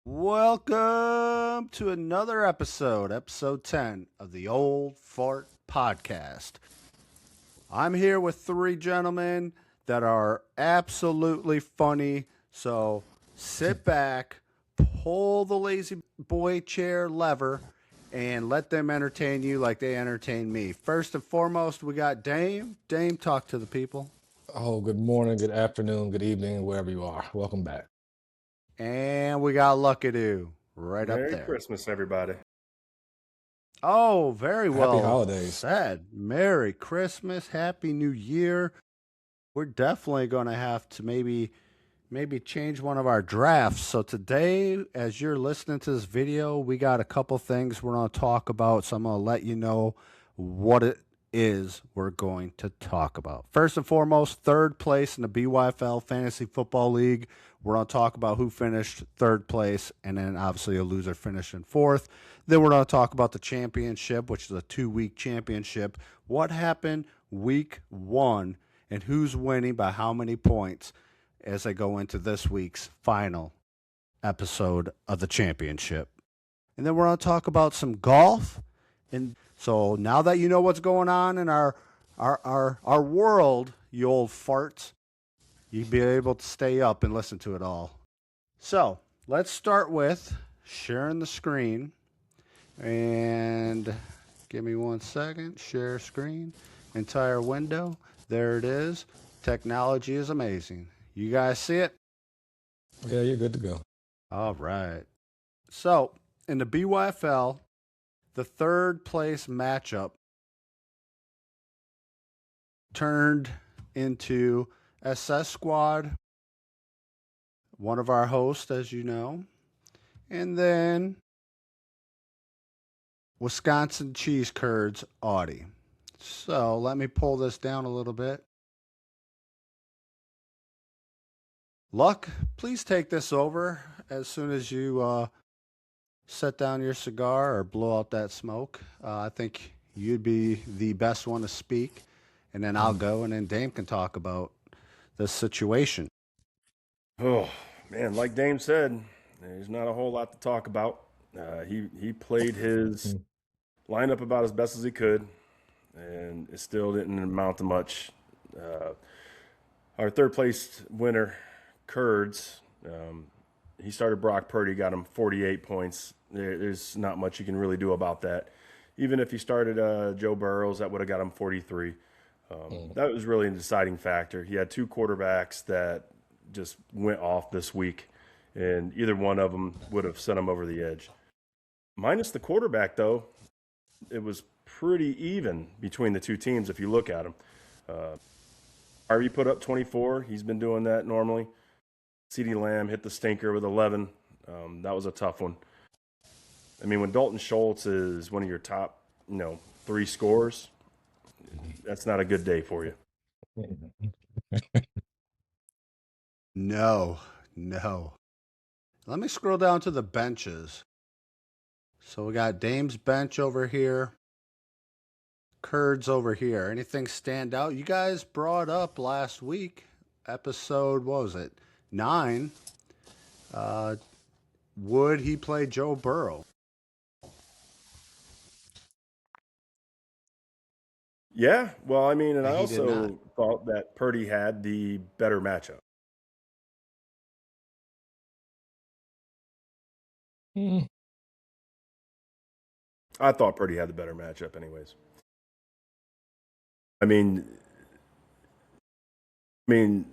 Welcome to another episode 10 of the Old Fart Podcast. I'm here with three gentlemen that are absolutely funny, so sit back, pull the lazy boy chair lever, and let them entertain you like they entertain me. First and foremost, we got Dame. Dame, talk to the people. Oh, good morning, good afternoon, good evening, wherever you are. Welcome back. And we got Lucky Doo right up Merry there. Christmas, everybody. Oh, very Happy well holidays. said. Merry Christmas, Happy New Year. We're definitely going to have to maybe change one of our drafts. So today, as you're listening to this video, we got a couple things we're going to talk about. So I'm going to let you know what it is we're going to talk about. First and foremost, third place in the BYFL Fantasy Football League. We're going to talk about who finished third place, and then obviously a loser finished in fourth. Then we're going to talk about the championship, which is a 2-week championship. What happened week 1, and who's winning by how many points as I go into this week's final episode of the championship. And then we're going to talk about some golf. And so now that you know what's going on in our world, you old farts, you'll be able to stay up and listen to it all. So let's start with sharing the screen. And give me 1 second. Share screen. Entire window. There it is. Technology is amazing. You guys see it? Yeah, you're good to go. All right. So in the BYFL, the third place matchup turned into SS Squad, one of our hosts, as you know, and then Wisconsin Cheese Curds Audi. So let me pull this down a little bit. Luck, please take this over as soon as you set down your cigar or blow out that smoke. I think you'd be the best one to speak, and then I'll go, and then Dame can talk about this situation. Oh, man, like Dame said, there's not a whole lot to talk about. He played his lineup about as best as he could, and it still didn't amount to much. Our third place winner, Curds, he started Brock Purdy, got him 48 points. There's not much you can really do about that. Even if he started Joe Burrows, that would have got him 43. That was really a deciding factor. He had two quarterbacks that just went off this week, and either one of them would have sent him over the edge. Minus the quarterback, though, it was pretty even between the two teams if you look at them. Harvey put up 24. He's been doing that normally. CeeDee Lamb hit the stinker with 11. That was a tough one. I mean, when Dalton Schultz is one of your top, 3 scorers, that's not a good day for you. No. Let me scroll down to the benches. So we got Dame's bench over here. Curds over here. Anything stand out? You guys brought up last week, episode, what was it, 9. Would he play Joe Burrow? Yeah, well, I mean, and I He did not. also thought that Purdy had the better matchup. I thought Purdy had the better matchup anyways. I mean, Dame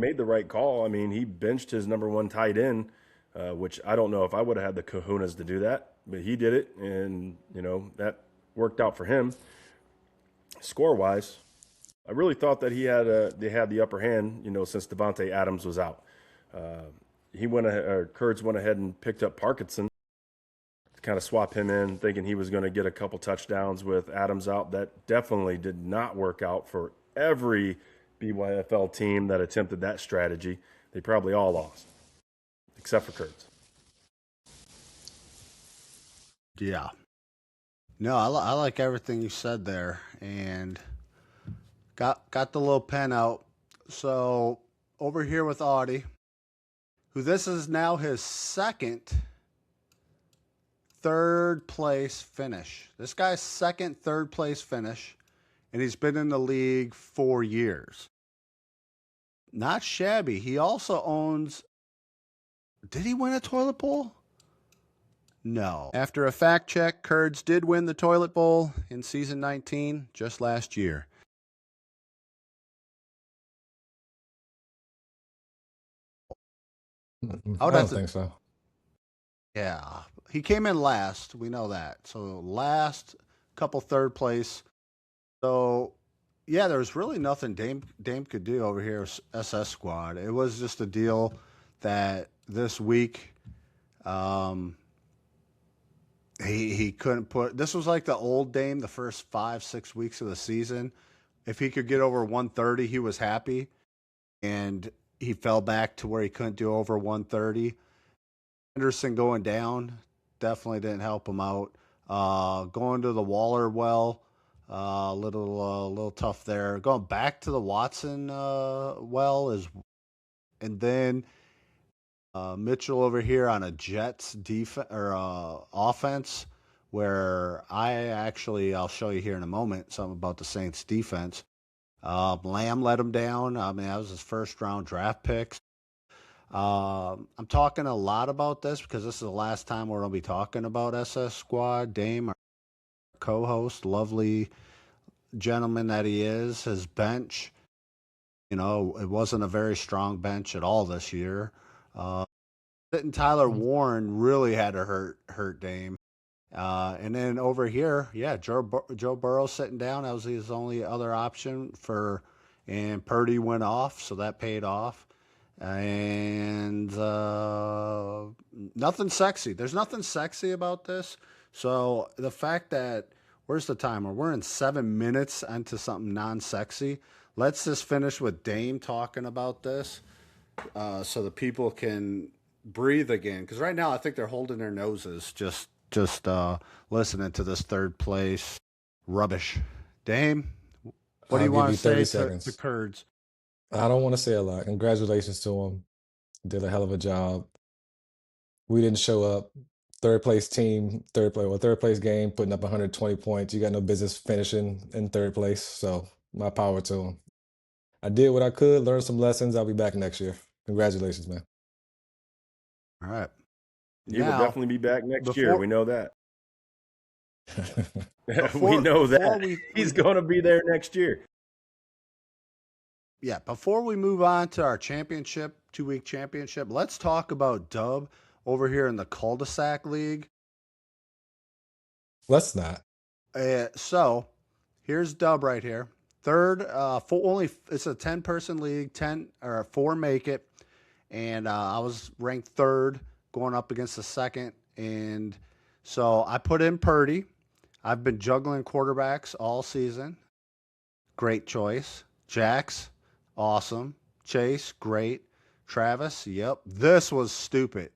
made the right call. I mean, he benched his number 1 tight end, which I don't know if I would have had the kahunas to do that, but he did it, and, that worked out for him. Score-wise, I really thought that they had the upper hand, since Devontae Adams was out. Kurtz went ahead and picked up Parkinson to kind of swap him in, thinking he was going to get a couple touchdowns with Adams out. That definitely did not work out for every BYFL team that attempted that strategy. They probably all lost, except for Kurtz. Yeah. No, I like everything you said there, and got the little pen out. So over here with Audie, who this is now his third place finish. This guy's third place finish, and he's been in the league 4 years. Not shabby. He also owns. Did he win a toilet bowl? No. After a fact check, Kurds did win the toilet bowl in season 19 just last year. I don't think so. Yeah, he came in last. We know that. So last, couple third place. So yeah, there was really nothing Dame could do over here. SS Squad. It was just a deal that this week, he couldn't put. This was like the old Dame, the first 5-6 weeks of the season. If he could get over 130, he was happy, and he fell back to where he couldn't do over 130. Henderson going down definitely didn't help him out. Going to the Waller well, a little tough there. Going back to the Watson well is, and then Mitchell over here on a Jets defense or offense, where I'll show you here in a moment something about the Saints defense. Lamb let him down. I mean, that was his first round draft pick. I'm talking a lot about this because this is the last time we're going to be talking about SS Squad. Dame, our co-host, lovely gentleman that he is, his bench, it wasn't a very strong bench at all this year. Sitting Tyler Warren really had to hurt Dame. And then over here, yeah, Joe Burrow sitting down. That was his only other option and Purdy went off, so that paid off. And nothing sexy. There's nothing sexy about this. So the fact that, where's the timer? We're in 7 minutes into something non-sexy. Let's just finish with Dame talking about this so the people can breathe again. Because right now I think they're holding their noses just listening to this third place rubbish. Dame, what do you want to say to Kurds? I don't want to say a lot. Congratulations to him. Did a hell of a job. We didn't show up. Third place team, third place game, putting up 120 points. You got no business finishing in third place. So my power to him. I did what I could, learned some lessons. I'll be back next year. Congratulations, man. All right. He will definitely be back next year. We know that. He's going to be there next year. Yeah, before we move on to our championship, 2-week championship, let's talk about Dub over here in the cul-de-sac league. Let's not. So here's Dub right here. Third, it's a 10-person league, 4 make it, and I was ranked third, going up against the second, and so I put in Purdy. I've been juggling quarterbacks all season. Great choice. Jax, awesome. Chase, great. Travis, yep. This was stupid.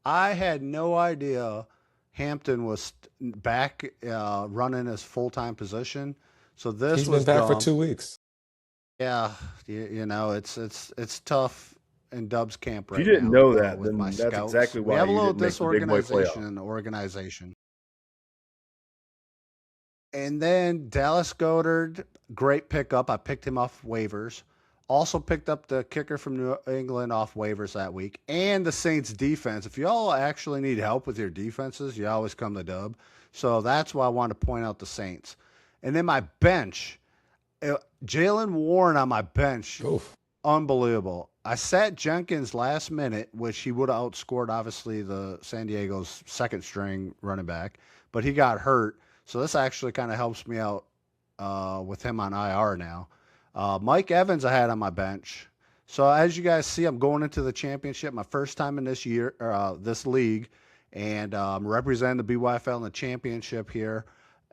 I had no idea Hampton was back running his full-time position. So He's been back for 2 weeks. Yeah, it's tough in Dub's camp right now. If you didn't know that, with then my that's scouts. exactly why we have a you little didn't make the big boy disorganization playoff. in the organization. And then Dallas Goedert, great pickup. I picked him off waivers. Also picked up the kicker from New England off waivers that week. And the Saints defense. If y'all actually need help with your defenses, you always come to Dub. So that's why I want to point out the Saints. And then my bench, Jalen Warren on my bench. Oof. Unbelievable. I sat Jenkins last minute, which he would have outscored, obviously, the San Diego's second string running back. But he got hurt. So this actually kind of helps me out with him on IR now. Mike Evans I had on my bench. So as you guys see, I'm going into the championship, my first time in this league, and I'm representing the BYFL in the championship here.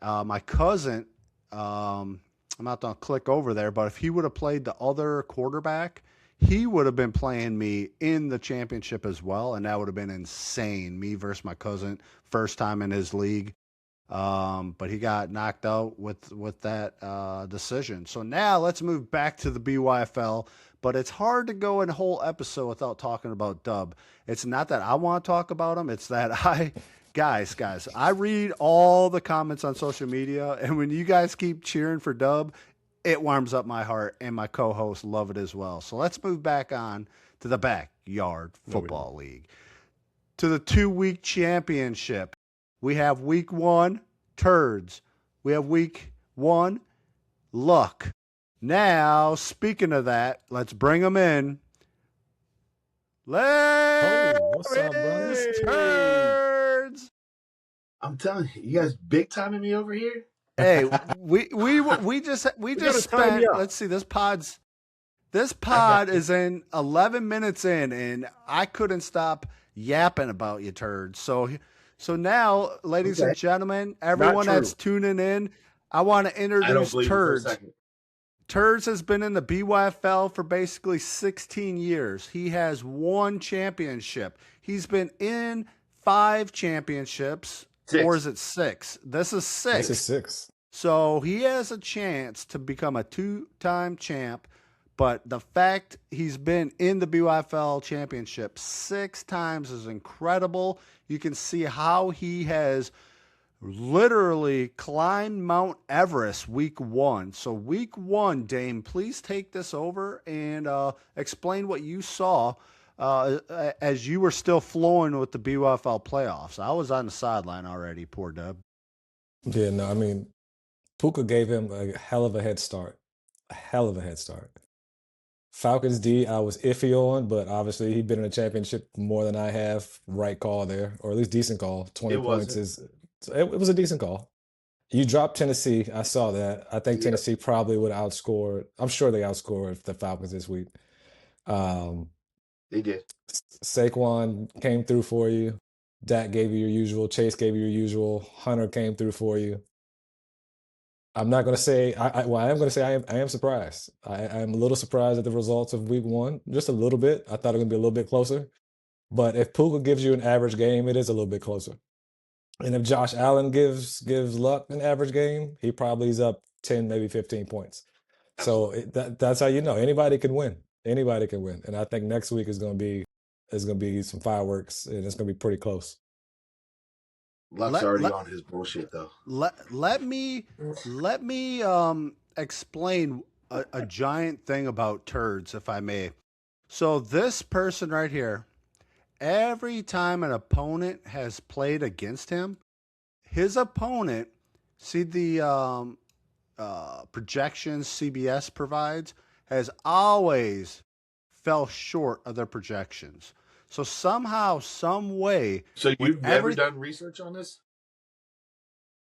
My cousin, I'm not going to click over there, but if he would have played the other quarterback, he would have been playing me in the championship as well, and that would have been insane, me versus my cousin, first time in his league. But he got knocked out with that decision. So now let's move back to the BYFL. but it's hard to go in a whole episode without talking about Dub. It's not that I want to talk about him. It's that guys, I read all the comments on social media, and when you guys keep cheering for Dub, it warms up my heart, and my co-hosts love it as well. So let's move back on to the Backyard Football League. To the 2-week championship. We have week 1, turds. We have week 1, luck. Now, speaking of that, let's bring them in. What's up, brothers? Turds. I'm telling you, you guys big timing me over here. Hey, we just spent. Let's see, this pod is in 11 minutes in, and I couldn't stop yapping about you, turds. So now, ladies and gentlemen, everyone that's tuning in, I want to introduce Turds. Turds has been in the BYFL for basically 16 years. He has 1 championship. He's been in 5 championships. 6. Or is it 6? This is 6. This is 6. So he has a chance to become a 2-time champ. But the fact he's been in the BYFL championship 6 times is incredible. You can see how he has literally climbed Mount Everest week 1. So week 1, Dame, please take this over and explain what you saw as you were still flowing with the BYFL playoffs. I was on the sideline already, poor Dub. Yeah, no, I mean, Puka gave him a hell of a head start. A hell of a head start. Falcons D, I was iffy on, but obviously he'd been in a championship more than I have. Right call there, or at least decent call. 20 points it was a decent call. You dropped Tennessee. I saw that. I think Tennessee probably would have outscored. I'm sure they outscored the Falcons this week. They did. Saquon came through for you. Dak gave you your usual. Chase gave you your usual. Hunter came through for you. I'm not going to say, I am going to say I am surprised. I am a little surprised at the results of week 1, just a little bit. I thought it was going to be a little bit closer. But if Puka gives you an average game, it is a little bit closer. And if Josh Allen gives Luck an average game, he probably is up 10, maybe 15 points. Absolutely. So that's how you know. Anybody can win. Anybody can win. And I think next week is going to be some fireworks, and it's going to be pretty close. Luck's already on his bullshit, though. Let me explain a giant thing about turds, if I may. So this person right here, every time an opponent has played against him, his opponent, see the projections CBS provides, has always fell short of their projections. So somehow, some way. So you've never done research on this?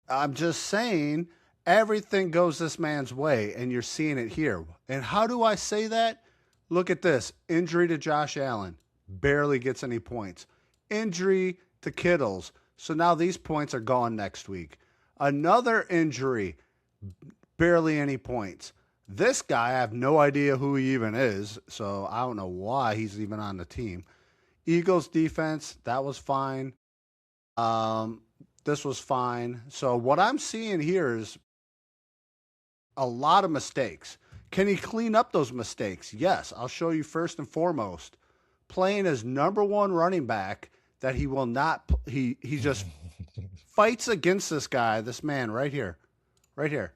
I'm just saying everything goes this man's way, and you're seeing it here. And how do I say that? Look at this. Injury to Josh Allen. Barely gets any points. Injury to Kittles. So now these points are gone next week. Another injury. Barely any points. This guy, I have no idea who he even is, so I don't know why he's even on the team. Eagles defense, that was fine. This was fine. So what I'm seeing here is a lot of mistakes. Can he clean up those mistakes? Yes. I'll show you first and foremost. Playing as number 1 running back that he will not, he just fights against this guy, this man right here. Right here.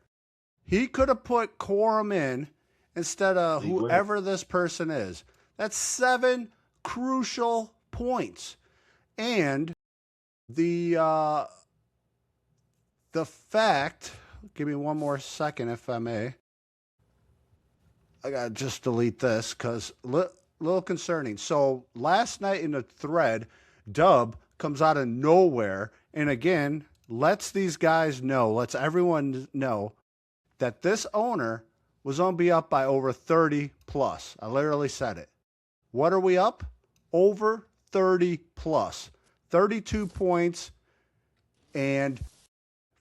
He could have put Corum in instead of whoever this person is. That's 7 crucial points. And the fact, give me one more second if I may. I got to just delete this because little concerning. So last night in the thread, Dub comes out of nowhere and again lets these guys know, lets everyone know that this owner was going to be up by over 30 plus. I literally said it. What are we up? Over 30 plus. 32 points. And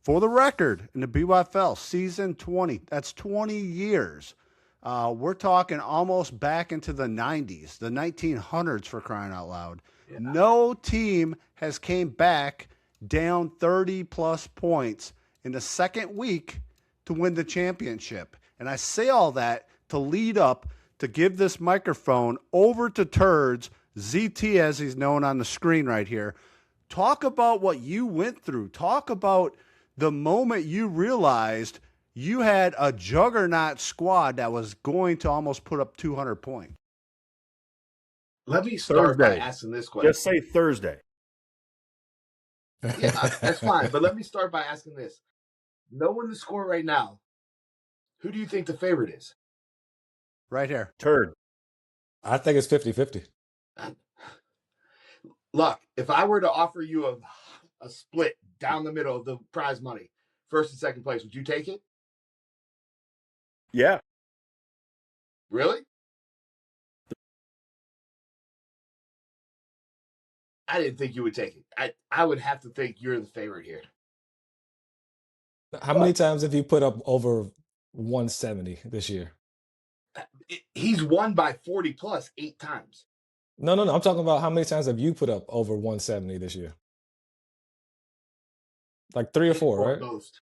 for the record, in the BYFL, season 20, that's 20 years. We're talking almost back into the 90s, the 1900s for crying out loud. Yeah. No team has came back down 30 plus points in the second week to win the championship. And I say all that to lead up to give this microphone over to Turds, ZT as he's known on the screen right here. Talk about what you went through. Talk about the moment you realized you had a juggernaut squad that was going to almost put up 200 points. Let me start by Thursday. asking this question. Just say Thursday. Yeah, that's fine. But let me start by asking this. Knowing the score right now, who do you think the favorite is? Right here. Turd. I think it's 50-50. Look, if I were to offer you a split down the middle of the prize money, first and second place, would you take it? Yeah. Really? I didn't think you would take it. I would have to think you're the favorite here. How many times have you put up over 170 this year? He's won by 40 plus 8 times. No. I'm talking about how many times have you put up over 170 this year? Like 3 or 4, right? Most.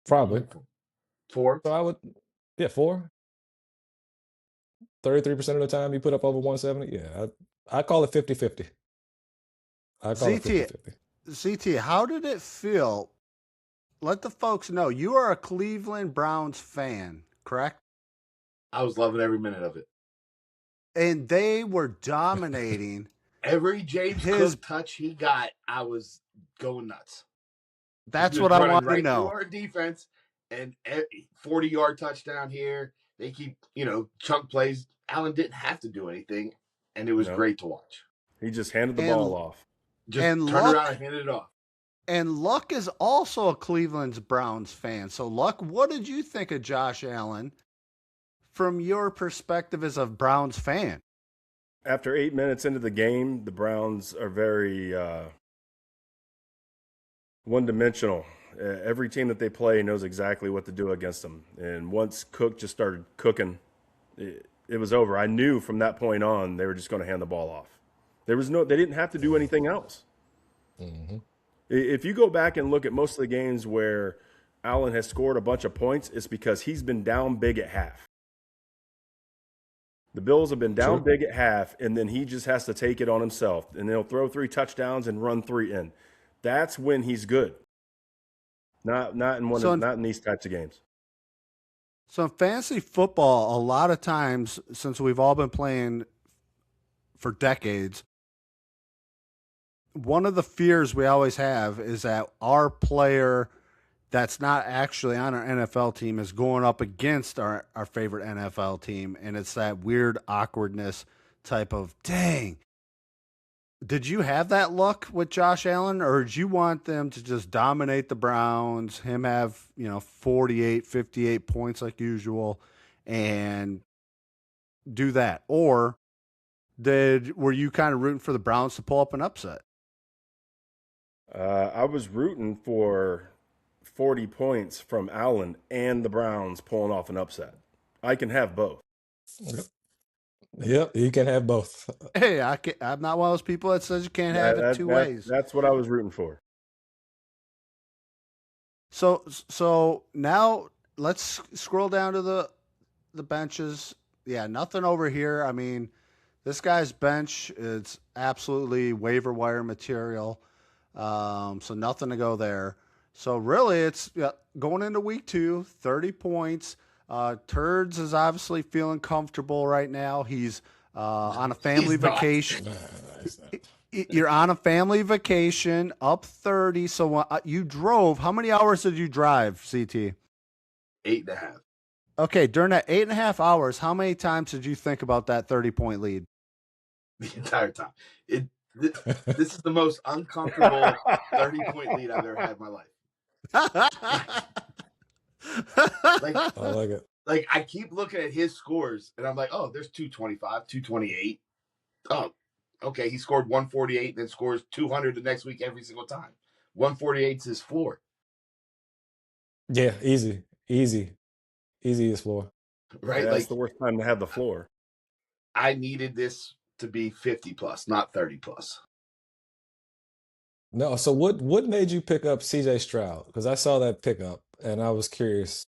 Probably. 4. So I would, 4. 33% of the time you put up over 170. Yeah, I call it 50-50. I call it 50-50. ZT, how did it feel? Let the folks know you are a Cleveland Browns fan, correct? I was loving every minute of it. And they were dominating. Every James Cook touch he got, I was going nuts. That's what I want right to know. Our defense and 40-yard touchdown here. They keep, chunk plays. Allen didn't have to do anything, and it was great to watch. He just handed the ball off. Just turned around and handed it off. And Luck is also a Cleveland Browns fan. So, Luck, what did you think of Josh Allen from your perspective as a Browns fan? After 8 minutes into the game, the Browns are very one-dimensional. Every team that they play knows exactly what to do against them. And once Cook just started cooking, it was over. I knew from that point on they were just going to hand the ball off. They didn't have to do anything else. Mm-hmm. If you go back and look at most of the games where Allen has scored a bunch of points, it's because he's been down big at half. The Bills have been down big at half, and then he just has to take it on himself, and they'll throw 3 touchdowns and run 3 in. That's when he's good. Not in these types of games. So in fantasy football, a lot of times, since we've all been playing for decades, one of the fears we always have is that our player that's not actually on our NFL team is going up against our favorite NFL team, and it's that weird awkwardness type of, dang. Did you have that luck with Josh Allen, or did you want them to just dominate the Browns, him have, 48, 58 points like usual, and do that? Or were you kind of rooting for the Browns to pull up an upset? I was rooting for 40 points from Allen and the Browns pulling off an upset. I can have both. Yep, you can have both. Hey, I'm not one of those people that says you can't have it two ways. That's what I was rooting for. So now let's scroll down to the benches. Yeah, nothing over here. I mean, this guy's bench is absolutely waiver wire material. So nothing to go there. So really, it's going into week 2, 30 points. Turds is obviously feeling comfortable right now. He's on a family vacation. You're on a family vacation, up 30. So you drove. How many hours did you drive, CT? 8.5. Okay, during that 8.5 hours, how many times did you think about that 30-point lead? The entire time. This is the most uncomfortable 30-point lead I've ever had in my life. I like it. Like, I keep looking at his scores, and I'm like, oh, there's 225, 228. Oh, okay, he scored 148, then scores 200 the next week every single time. 148 is his floor. Yeah, easy as floor. Right? Yeah, that's the worst time to have the floor. I needed this to be 50 plus, not 30 plus. No, so what made you pick up CJ Stroud? Because I saw that pickup and I was curious.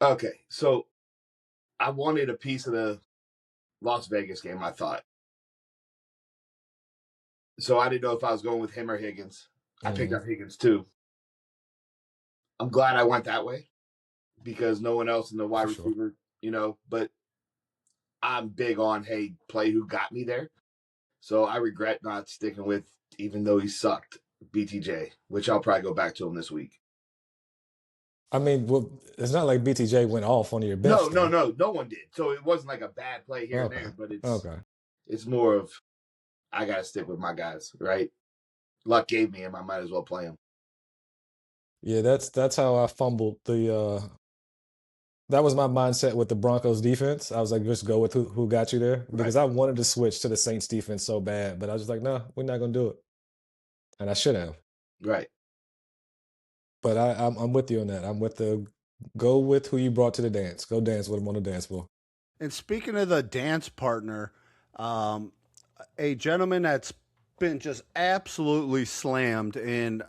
Okay, so I wanted a piece of the Las Vegas game, I thought. So I didn't know if I was going with him or Higgins. I picked up Higgins too. I'm glad I went that way because no one else in the wide For sure. receiver, but I'm big on, hey, play who got me there. So I regret not sticking with, even though he sucked, BTJ, which I'll probably go back to him this week. I mean, well, it's not like BTJ went off on your bench. No one did. So it wasn't like a bad play here and there, but it's more of I got to stick with my guys, right? Luck gave me him. I might as well play him. Yeah, that's how I fumbled the. That was my mindset with the Broncos defense. I was like, just go with who got you there because I wanted to switch to the Saints defense so bad, but I was just like, no, we're not gonna do it, and I should have. Right. But I'm with you on that. I'm with the go with who you brought to the dance. Go dance with them on the dance floor. And speaking of the dance partner, a gentleman that's been just absolutely slammed. And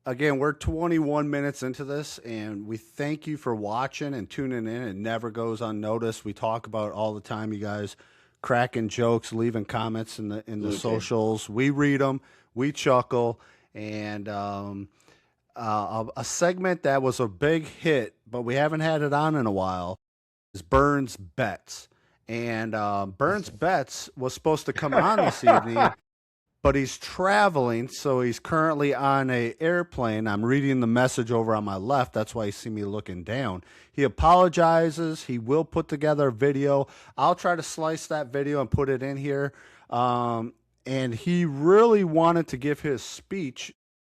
again, we're 21 minutes into this, and we thank you for watching and tuning in. It never goes unnoticed. We talk about it all the time, you guys, cracking jokes, leaving comments in the socials. We read them, we chuckle, and a segment that was a big hit, but we haven't had it on in a while, is Burns Bets. And Burns Bets was supposed to come on this evening, but he's traveling, so he's currently on an airplane. I'm reading the message over on my left. That's why you see me looking down. He apologizes. He will put together a video. I'll try to slice that video and put it in here. And he really wanted to give his speech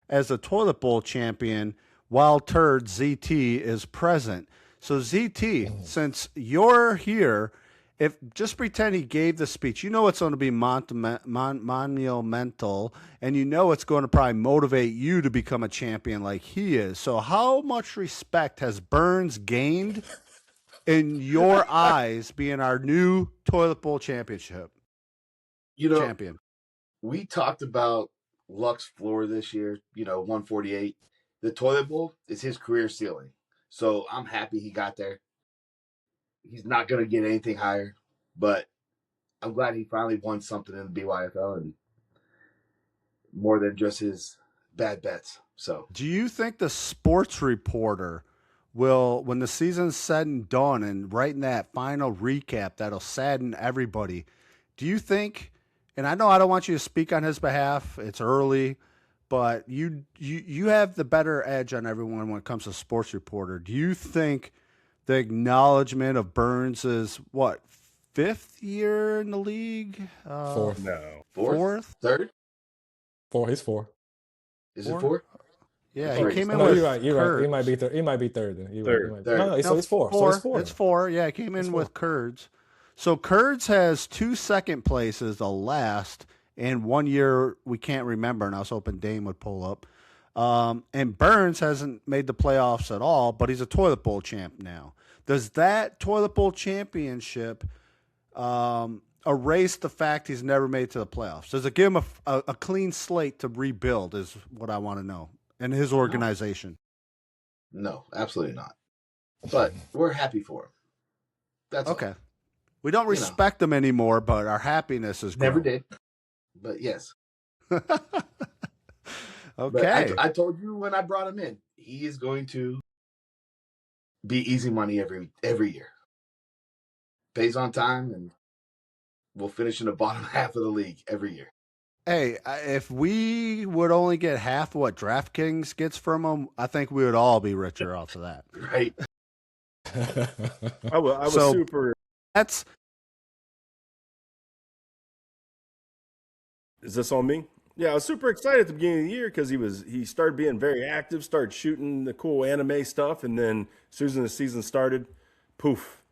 as a toilet bowl champion while Turd ZT is present. So ZT, since you're here, if just pretend he gave the speech, you know it's going to be monumental, and you know it's going to probably motivate you to become a champion like he is. So how much respect has Burns gained in your eyes being our new toilet bowl championship champion? We talked about Luck's floor this year, 148. The toilet bowl is his career ceiling. So I'm happy he got there. He's not going to get anything higher, but I'm glad he finally won something in the BYFL and more than just his bad bets. So, do you think the sports reporter will, when the season's said and done and writing that final recap that'll sadden everybody, do you think, and I know I don't want you to speak on his behalf, it's early, but you have the better edge on everyone when it comes to sports reporter. Do you think the acknowledgement of Burns is what, 5th year in the league? Fourth. No. Fourth? Third? He's 4. Is it 4? Yeah, he came in no, with you're right. You're Kurtz. right. He might be third. He might be third. Then. Third. No, so it's 4. So it's 4. It's 4. Yeah, he came in with Kurtz. So Kurtz has 2 second places, the last, and 1 year we can't remember, and I was hoping Dame would pull up. And Burns hasn't made the playoffs at all, but he's a toilet bowl champ now. Does that toilet bowl championship erase the fact he's never made it to the playoffs? Does it give him a clean slate to rebuild is what I want to know, and his organization? No, absolutely not. But we're happy for him. That's okay. All. We don't respect him anymore, but our happiness is never grown. did. But yes. Okay. But I told you when I brought him in, he is going to be easy money every year. Pays on time, and we'll finish in the bottom half of the league every year. Hey, if we would only get half what DraftKings gets from him, I think we would all be richer off of that. Right. I was super. That's. Is this on me? Yeah, I was super excited at the beginning of the year because he started being very active, started shooting the cool anime stuff, and then as soon as the season started, poof,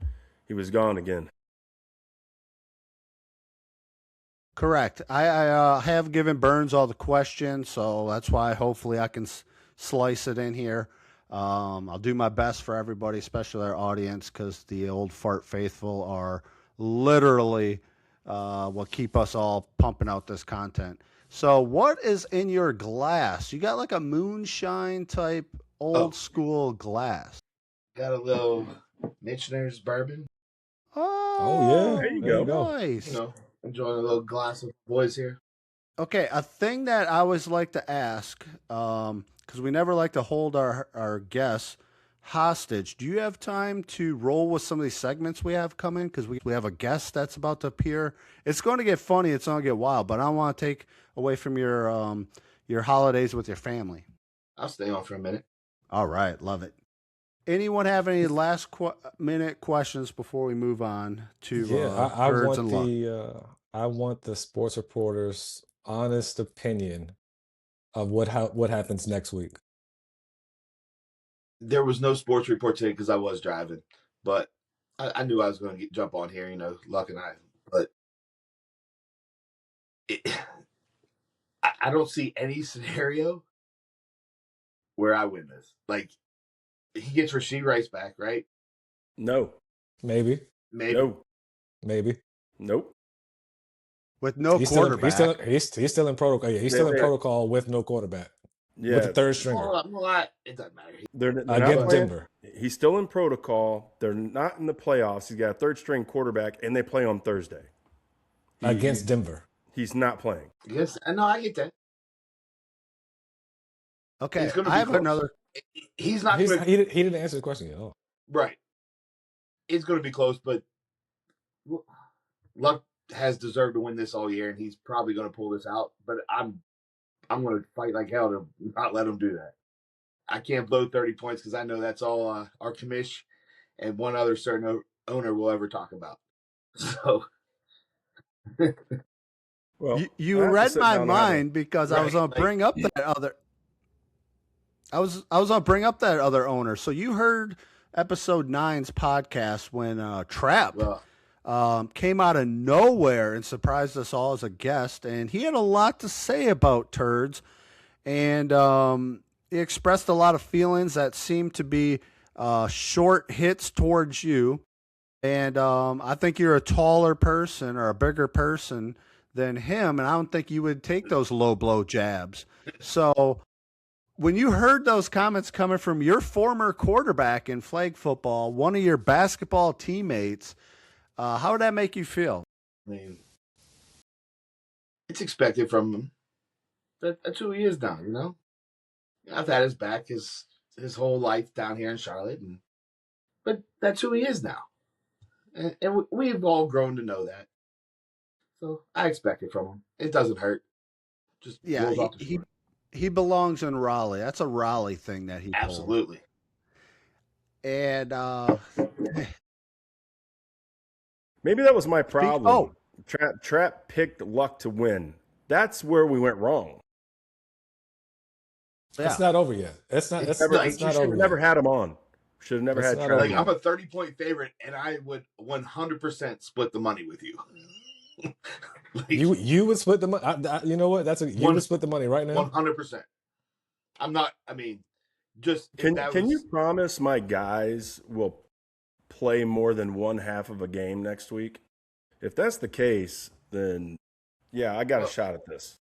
he was gone again. Correct. I have given Burns all the questions, so that's why hopefully I can slice it in here. I'll do my best for everybody, especially our audience, because the old fart faithful are literally what keep us all pumping out this content. So what is in your glass? You got like a moonshine type old school glass. Got a little Michener's bourbon. Oh, There you there you go. go. nice. Enjoying a little glass with the boys here. Okay, a thing that I always like to ask, because we never like to hold our guests hostage. Do you have time to roll with some of these segments we have coming? Because we have a guest that's about to appear. It's going to get funny. It's going to get wild, but I don't want to take away from your holidays with your family. I'll stay on for a minute. All right, love it. Anyone have any last minute questions before we move on to I birds want and luck? I want the sports reporter's honest opinion of what happens next week. There was no sports report today because I was driving, but I knew I was going to jump on here, Luck and I. But I don't see any scenario where I win this. Like, he gets Rasheed Rice back, right? No. Maybe. No. Maybe. Nope. With no quarterback. He's still in protocol. Yeah, he's still in protocol with no quarterback. Yeah. With the third stringer. It doesn't matter. They're not Against playing. Denver. He's still in protocol. They're not in the playoffs. He's got a third string quarterback, and they play on Thursday. Against Denver. He's not playing. Yes, I know. I get that. Okay, I have another. He's not. He didn't answer the question at all. Right. It's going to be close, but Luck has deserved to win this all year, and he's probably going to pull this out. But I'm going to fight like hell to not let him do that. I can't blow 30 points because I know that's all our commish and one other certain owner will ever talk about. So, well, you read my mind because I was going to bring up that other. I was going to bring up that other owner. So you heard episode 9's podcast when Trap came out of nowhere and surprised us all as a guest, and he had a lot to say about turds, and he expressed a lot of feelings that seemed to be short hits towards you, and I think you're a taller person or a bigger person than him, and I don't think you would take those low blow jabs. So when you heard those comments coming from your former quarterback in flag football, one of your basketball teammates, how would that make you feel? I mean, it's expected from him. That's who he is now, I've had his back his whole life down here in Charlotte, but that's who he is now. And we've all grown to know that. So I expect it from him. It doesn't hurt. Just rolls off the floor. He belongs in Raleigh. That's a Raleigh thing that he absolutely. Pulled. And maybe that was my problem. Trap picked Luck to win. That's where we went wrong. Yeah. It's not over yet. It's not over. Never had him on. Should have never had Trap. Like, I'm a 30-point favorite, and I would 100% split the money with you. You would split the money. You know what? You would split the money right now. 100%. I'm not. I mean, just can you promise my guys will play more than one half of a game next week? If that's the case, then yeah, I got a shot at this.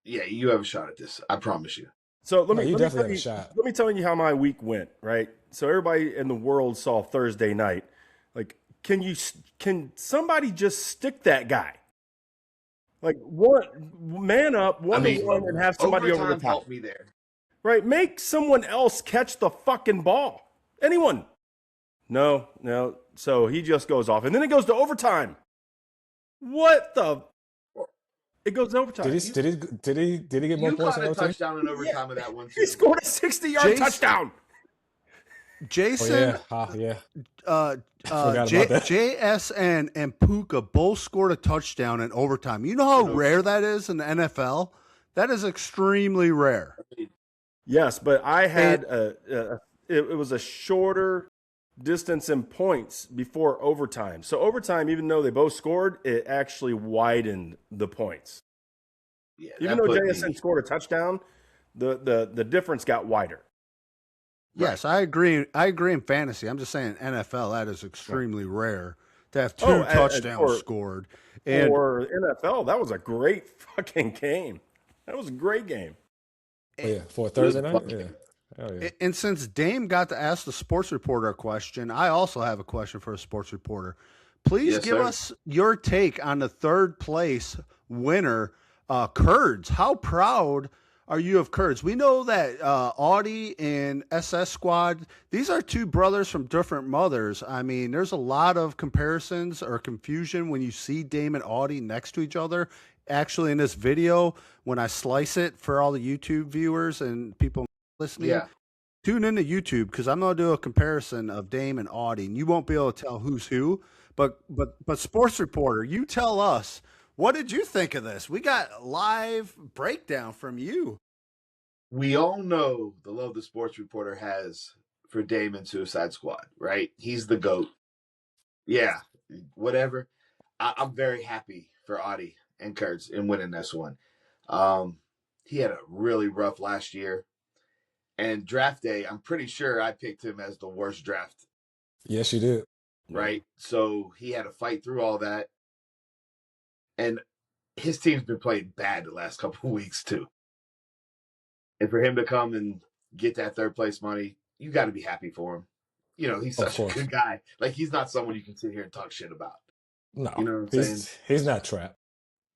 Yeah, you have a shot at this. I promise you. So let me tell you how my week went. Right. So everybody in the world saw Thursday night. Like, can somebody just stick that guy? Like, man up, one to one, and have somebody over the top. Help me there. Right, make someone else catch the fucking ball. Anyone? No. So he just goes off, and then it goes to overtime. What the? It goes to overtime. Did he get more points in overtime? You caught a touchdown in overtime of that one too. He scored a 60-yard touchdown. Jason, JS and Puka both scored a touchdown in overtime. You know how rare that is in the NFL? That is extremely rare. Yes, but I had it was a shorter distance in points before overtime. So overtime, even though they both scored, it actually widened the points. Yeah, even though JSN scored a touchdown, the difference got wider. Yes, I agree. I agree in fantasy. I'm just saying NFL, that is extremely rare to have two touchdowns scored. And for NFL, that was a great fucking game. That was a great game. For Thursday night? Yeah. Hell yeah. And since Dame got to ask the sports reporter a question, I also have a question for a sports reporter. Please Yes, give sir. us your take on the third place winner, Kurds. How proud are you of Kurds? We know that Audie and SS Squad, these are two brothers from different mothers. I mean, there's a lot of comparisons or confusion when you see Dame and Audie next to each other. Actually, in this video, when I slice it for all the YouTube viewers and people listening, Yeah. tune into YouTube because I'm going to do a comparison of Dame and Audie, and you won't be able to tell who's who. But sports reporter, you tell us, what did you think of this? We got a live breakdown from you. We all know the love the sports reporter has for Dame and Suicide Squad, right? He's the GOAT. Yeah, whatever. I'm very happy for Audie and Kurtz in winning this one. He had a really rough last year. And draft day, I'm pretty sure I picked him as the worst draft, Yes, you did. right? So he had to fight through all that. And his team's been playing bad the last couple of weeks, too. And for him to come and get that third place money, you got to be happy for him. You know, he's Of such a course. good guy. Like, he's not someone you can sit here and talk shit about. No, You know what I'm saying? he's not trapped.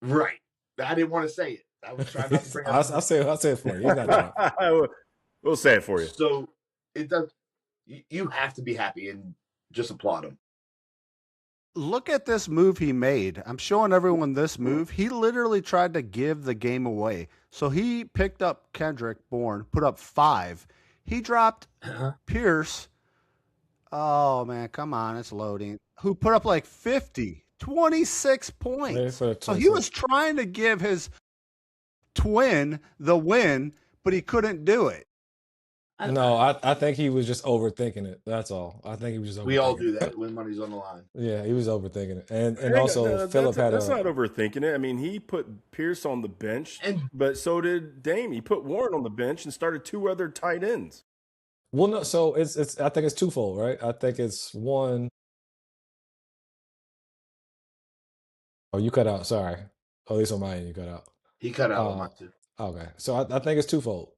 Right. I didn't want to say it. I was trying not to bring up. I'll say it for you. He's not trapped. We'll say it for you. So it does. You have to be happy and just applaud him. Look at this move he made. I'm showing everyone this move. He literally tried to give the game away. So he picked up Kendrick Bourne, put up 5. He dropped Pierce. Oh, man, come on. It's loading. Who put up like 50, 26 points. So he was trying to give his twin the win, but he couldn't do it. No, I think he was just overthinking it. That's all. I think he was just overthinking We all do that when money's on the line. Yeah, he was overthinking it. And also Philip that's not overthinking it. I mean, he put Pierce on the bench, but so did Dame. He put Warren on the bench and started 2 other tight ends. Well, no, so it's I think it's twofold, right? I think it's one. Oh, you cut out. Sorry. At least on my end, you cut out. He cut out on mine too. Okay, so I think it's twofold.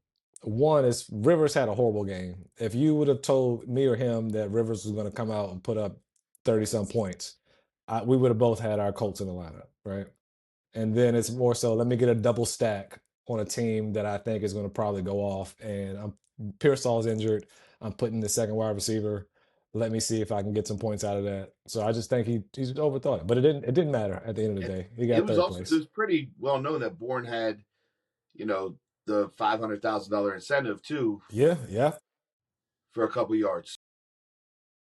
One is Rivers had a horrible game. If you would have told me or him that Rivers was going to come out and put up 30-some points, we would have both had our Colts in the lineup, right? And then it's more so, let me get a double stack on a team that I think is going to probably go off. And Pearsall's injured. I'm putting the second wide receiver. Let me see if I can get some points out of that. So I just think he's overthought it. But it didn't matter at the end of the day. He got third place. It was pretty well known that Bourne had, the $500,000 incentive too. Yeah. For a couple yards.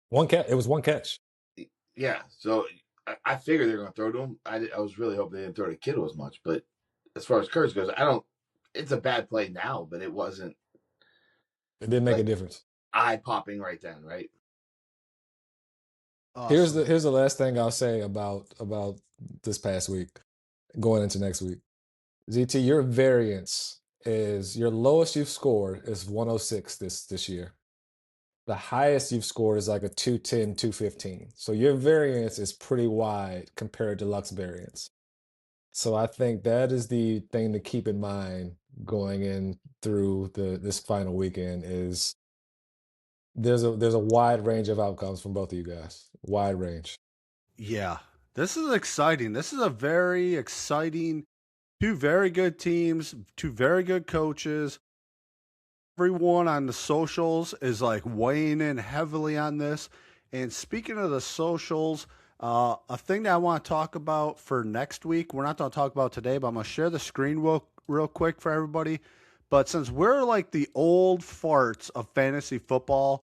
One catch. It was one catch. Yeah. So I figured they were going to throw to him. I was really hoping they didn't throw to Kittle as much. But as far as Kurtz goes, it's a bad play now, but it wasn't. It didn't make a difference. Eye popping right then, right? Awesome. Here's the last thing I'll say about this past week, going into next week. ZT, your variance is your lowest you've scored is 106 this year. The highest you've scored is like a 210, 215. So your variance is pretty wide compared to Luck's variance. So I think that is the thing to keep in mind going in through this final weekend is there's a wide range of outcomes from both of you guys. Wide range. Yeah. This is exciting. This is a very exciting, 2 very good teams, 2 very good coaches. Everyone on the socials is like weighing in heavily on this. And speaking of the socials, a thing that I want to talk about for next week, we're not going to talk about today, but I'm going to share the screen real quick for everybody. But since we're like the old farts of fantasy football,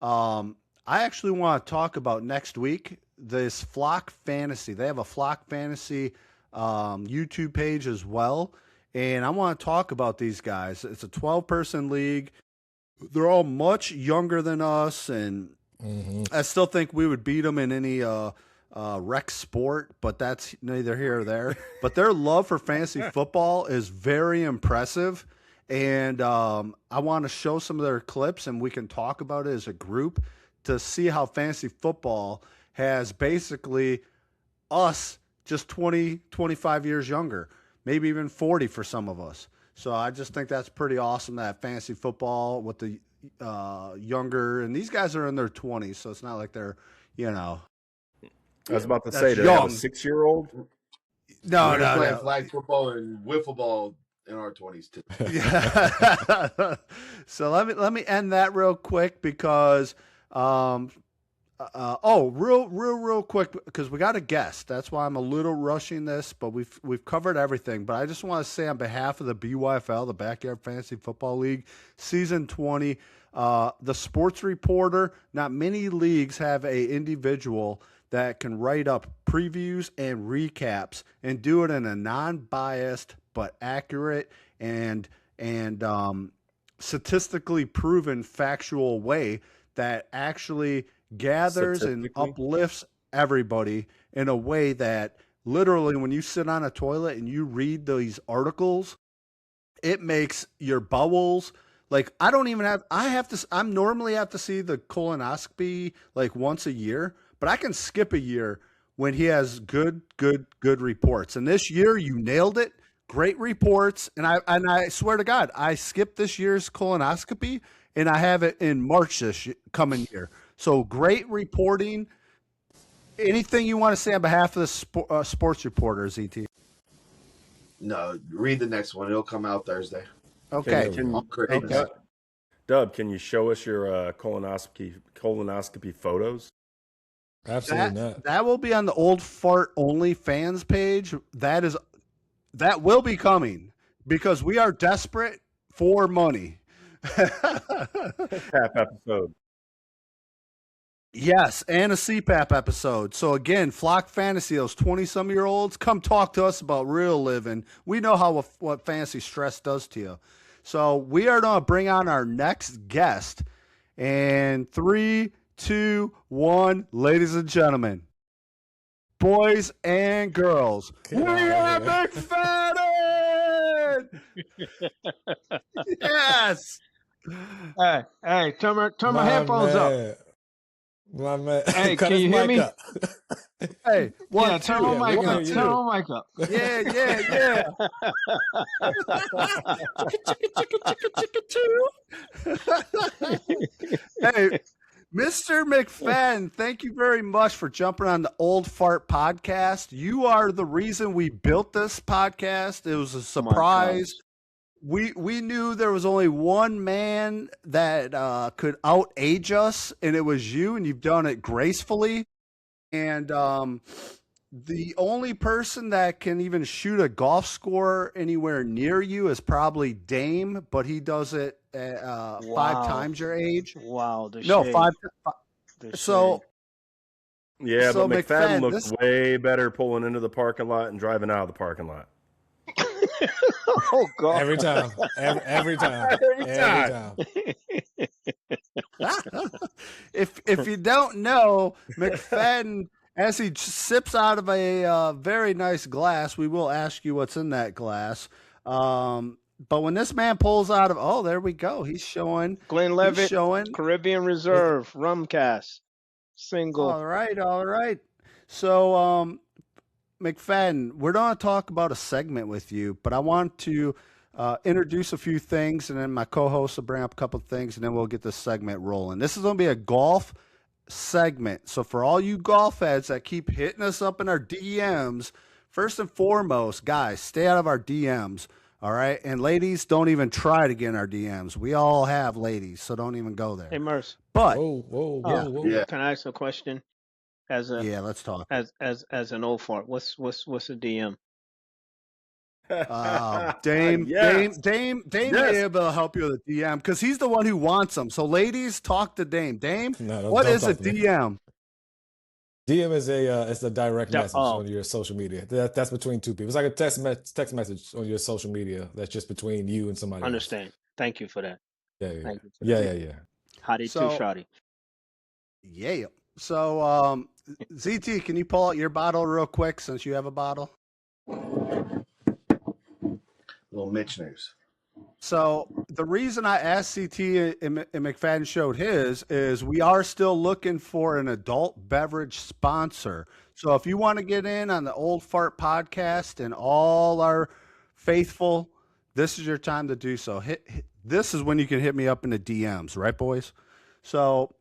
I actually want to talk about next week, this Flock Fantasy. They have a Flock Fantasy YouTube page as well. And I want to talk about these guys. It's a 12-person league. They're all much younger than us, and I still think we would beat them in any rec sport, but that's neither here or there. But their love for fantasy football is very impressive, and I want to show some of their clips, and we can talk about it as a group to see how fantasy football has basically us just 20, 25 years younger. Maybe even 40 for some of us. So I just think that's pretty awesome that fantasy football with the younger, and these guys are in their 20s, so it's not like they're, you know, I was about to that's say, do they have a young. 6-year-old? No, We're no, playing no. flag football and wiffle ball in our 20s too. Yeah. So let me end that real quick because real quick because we got a guest. That's why I'm a little rushing this, but we've covered everything. But I just want to say on behalf of the BYFL, the Backyard Fantasy Football League, season 20, the sports reporter. Not many leagues have a individual that can write up previews and recaps and do it in a non-biased but accurate and statistically proven factual way that actually gathers and uplifts everybody in a way that literally when you sit on a toilet and you read these articles, it makes your bowels like I'm normally have to see the colonoscopy like once a year, but I can skip a year when he has good reports. And this year you nailed it. Great reports. And I swear to God, I skipped this year's colonoscopy and I have it in March coming year. So great reporting. Anything you want to say on behalf of the sports reporters, ET? No, read the next one. It'll come out Thursday. Okay. Okay. Dub, can you show us your colonoscopy photos? Absolutely not. That will be on the Old Fart Only fans page. That will be coming because we are desperate for money. CPAP episode. Yes, and a CPAP episode. So again, Flock Fantasy, those 20-some-year-olds, come talk to us about real living. We know what fantasy stress does to you. So we are going to bring on our next guest. And 3, 2, 1, ladies and gentlemen, boys and girls, we are McFadden! Yes! Hey, turn my headphones up. My man. Hey, Cut can his you hear mic me? up. Hey, Yeah, turn my mic up. Turn my mic up. Yeah. Hey, Mr. McFadden, thank you very much for jumping on the Old Fart podcast. You are the reason we built this podcast. It was a surprise. We knew there was only one man that could out-age us, and it was you, and you've done it gracefully. And the only person that can even shoot a golf score anywhere near you is probably Dame, but he does it 5 times your age. Wow. No, shade. 5. The So shade. Yeah, So but McFadden McFadden, looks way better pulling into the parking lot and driving out of the parking lot. Oh God. Every time. Every time. if you don't know, McFadden, as he sips out of a very nice glass, we will ask you what's in that glass. But when this man pulls out of, there we go. He's showing. Glenlivet, Caribbean Reserve, rum cast, single. All right. So, McFadden, we're going to talk about a segment with you, but I want to introduce a few things, and then my co-host will bring up a couple of things, and then we'll get this segment rolling. This is going to be a golf segment. So for all you golf heads that keep hitting us up in our DMs, first and foremost, guys, stay out of our DMs. All right. And ladies, don't even try to get in our DMs. We all have ladies, so don't even go there. Hey, Merce. But whoa. Yeah. Can I ask a question? Let's talk. As an old fart, what's a DM? Dame Yes. Dame Yes. may be able to help you with a DM because he's the one who wants them. So ladies, talk to Dame. Dame, what is a DM? DM is it's a direct message on your social media. That's between two people. It's like a text message on your social media. That's just between you and somebody. Understand. Else. Thank you for that. Yeah. Hottie too, shawty. Yeah. So, ZT, can you pull out your bottle real quick since you have a bottle? Little Mitch news. So the reason I asked CT and McFadden showed his is we are still looking for an adult beverage sponsor. So if you want to get in on the Old Fart podcast and all our faithful this is your time to do so. This is when you can hit me up in the DMs, right, boys? So,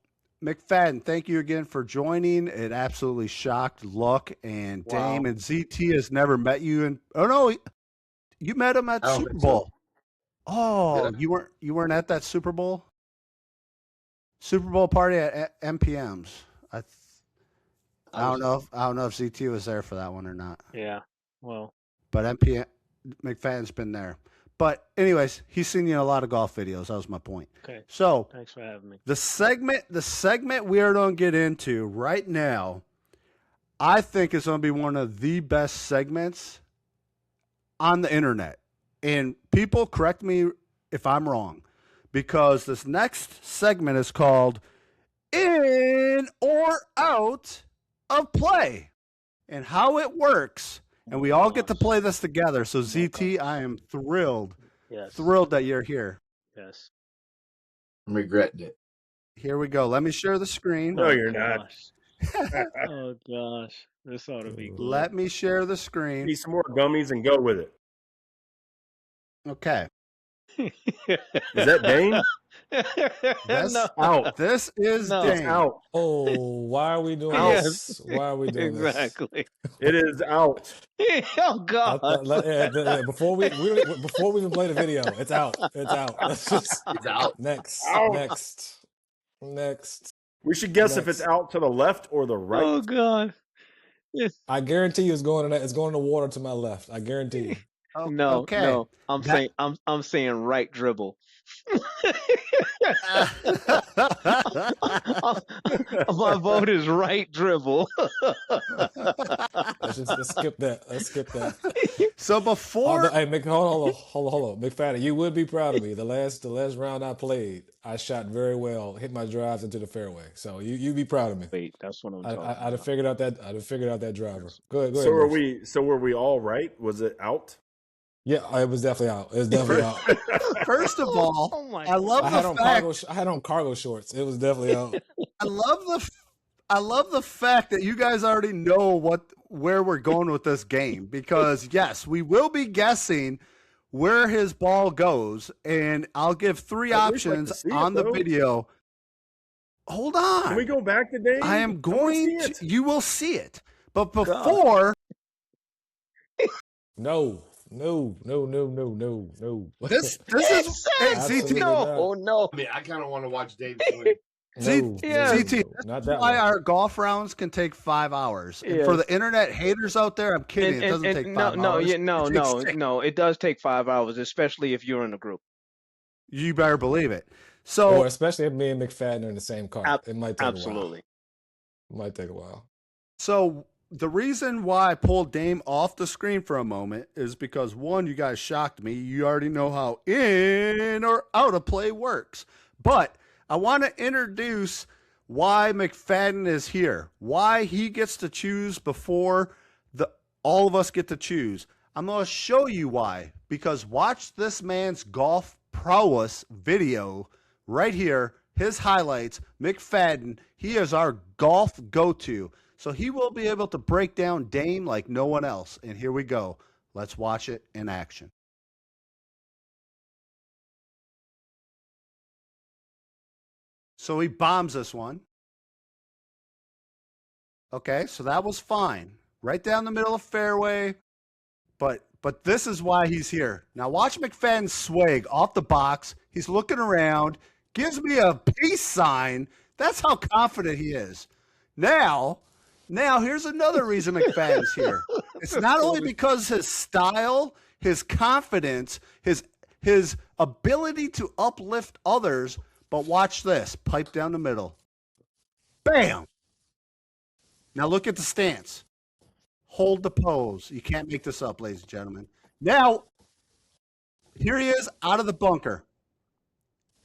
McFadden, thank you again for joining. It absolutely shocked Luck and Dame, and ZT has never met you. Oh no, you met him at Super Bowl. So. Oh, you weren't at that Super Bowl? Super Bowl party at MPM's. I don't know if ZT was there for that one or not. Yeah, well, but McFadden's been there. But anyways, he's seen you in a lot of golf videos. That was my point. Okay. So thanks for having me. The segment we are going to get into right now, I think is going to be one of the best segments on the internet. And people correct me if I'm wrong, because this next segment is called In or Out of Play, and how it works. And we all get to play this together. So ZT, I am thrilled. Yes. Thrilled that you're here. Yes. I'm regretting it. Here we go. Let me share the screen. No, you're not. Oh gosh. This ought to be good. Let me share the screen. Need some more gummies and go with it. Okay. Is that Dane? That's no. out. This is Dane. Out. Oh, why are we doing this? Why are we doing exactly. It is out. Oh God! Before we even play the video, it's out. It's out. It's out. Next. Out. Next. We should guess if it's out to the left or the right. Oh God! Yes. I guarantee you, it's going in the water to my left. I guarantee you. Oh, no, okay. no. I'm saying right dribble. My vote is right dribble. Let's skip that. Let's skip that. So before, hey, hold on, McFadden, you would be proud of me. The last round I played, I shot very well, hit my drives into the fairway. So you be proud of me. Wait, that's what I'm talking about. I'd have figured out that driver. Go ahead. So were we all right? Was it out? Yeah, it was definitely out. It was definitely out. First of all, I love the fact I had on cargo shorts. It was definitely out. I love the fact that you guys already know where we're going with this game, because yes, we will be guessing where his ball goes, and I'll give three options on the video. Hold on. Can we go back to Dave? I am going to. You will see it, but before. No. This is ZT. No. I mean, I kind of want to watch Dave swing. ZT. Not that's why our golf rounds can take 5 hours. And for the internet haters out there, I'm kidding. It doesn't take 5 hours. No. It does take 5 hours, especially if you're in a group. You better believe it. So, or especially if me and McFadden are in the same car, it might take a while. It might take a while. So the reason why I pulled Dame off the screen for a moment is because, one, you guys shocked me. You already know how in or out of play works. But I want to introduce why McFadden is here, why he gets to choose before all of us get to choose. I'm going to show you why, because watch this man's golf prowess video right here, his highlights. McFadden, he is our golf go-to. So he will be able to break down Dame like no one else. And here we go. Let's watch it in action. So he bombs this one. Okay, so that was fine. Right down the middle of fairway. But this is why he's here. Now watch McFadden swag off the box. He's looking around. Gives me a peace sign. That's how confident he is. Now, here's another reason McFadden's here. It's not only because his style, his confidence, his ability to uplift others, but watch this. Pipe down the middle. Bam! Now look at the stance. Hold the pose. You can't make this up, ladies and gentlemen. Now, here he is out of the bunker.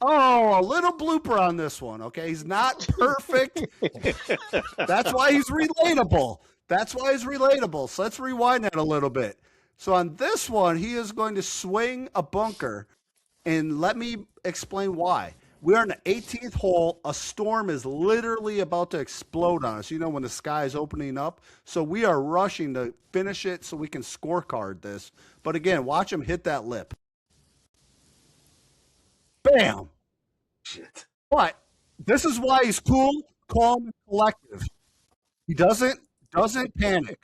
Oh, a little blooper on this one, okay? He's not perfect. That's why he's relatable. So let's rewind that a little bit. So on this one, he is going to swing a bunker, and let me explain why. We're on the 18th hole. A storm is literally about to explode on us, when the sky is opening up. So we are rushing to finish it so we can scorecard this. But again, watch him hit that lip. Bam. Shit. But this is why he's cool, calm, and collective. He doesn't panic.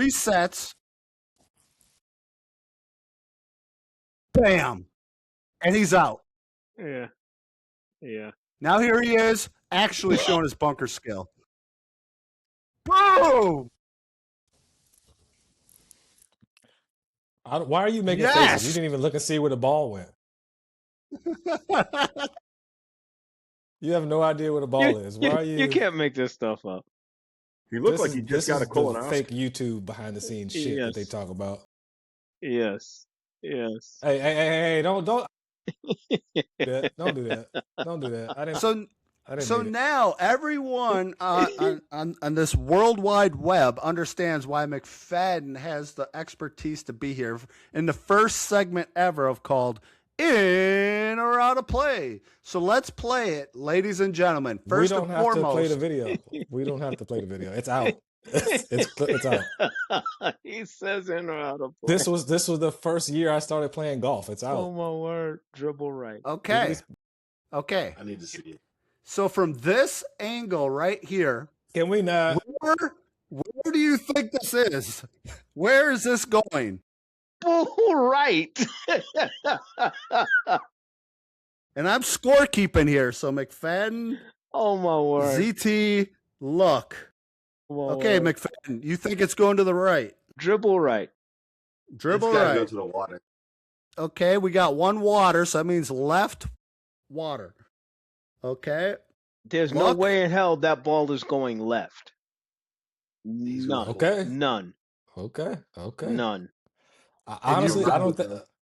Resets. Bam. And he's out. Yeah. Yeah. Now here he is, actually showing his bunker skill. Boom! Why are you making faces? Yes! You didn't even look and see where the ball went. You have no idea where the ball is. Why are you? You can't make this stuff up. He looked like he just got a the colonoscopy. fake YouTube behind the scenes shit that they Yes. talk about. Yes. Yes. Hey! Don't don't do that. Don't do that. Don't do that. I didn't. So mean it. now everyone on this world wide web understands why McFadden has the expertise to be here in the first segment ever of called In or Out of Play. So let's play it, ladies and gentlemen. First we don't and have foremost, to play the video. We don't have to play the video. It's out. It's out. He says in or out of play. This was the first year I started playing golf. It's out. Oh my word! Dribble right. Okay. I need to see it. So from this angle right here, Can we not? where do you think this is? Where is this going? Right. And I'm scorekeeping here. So McFadden, Oh my word. ZT, look. Okay, McFadden, you think it's going to the right? Dribble right. Dribble It's gotta go right. to the water. Okay, we got one water, so that means left water. Okay. There's no Look. way in hell that ball is going left. None. Okay. None. Okay. None. Honestly, you-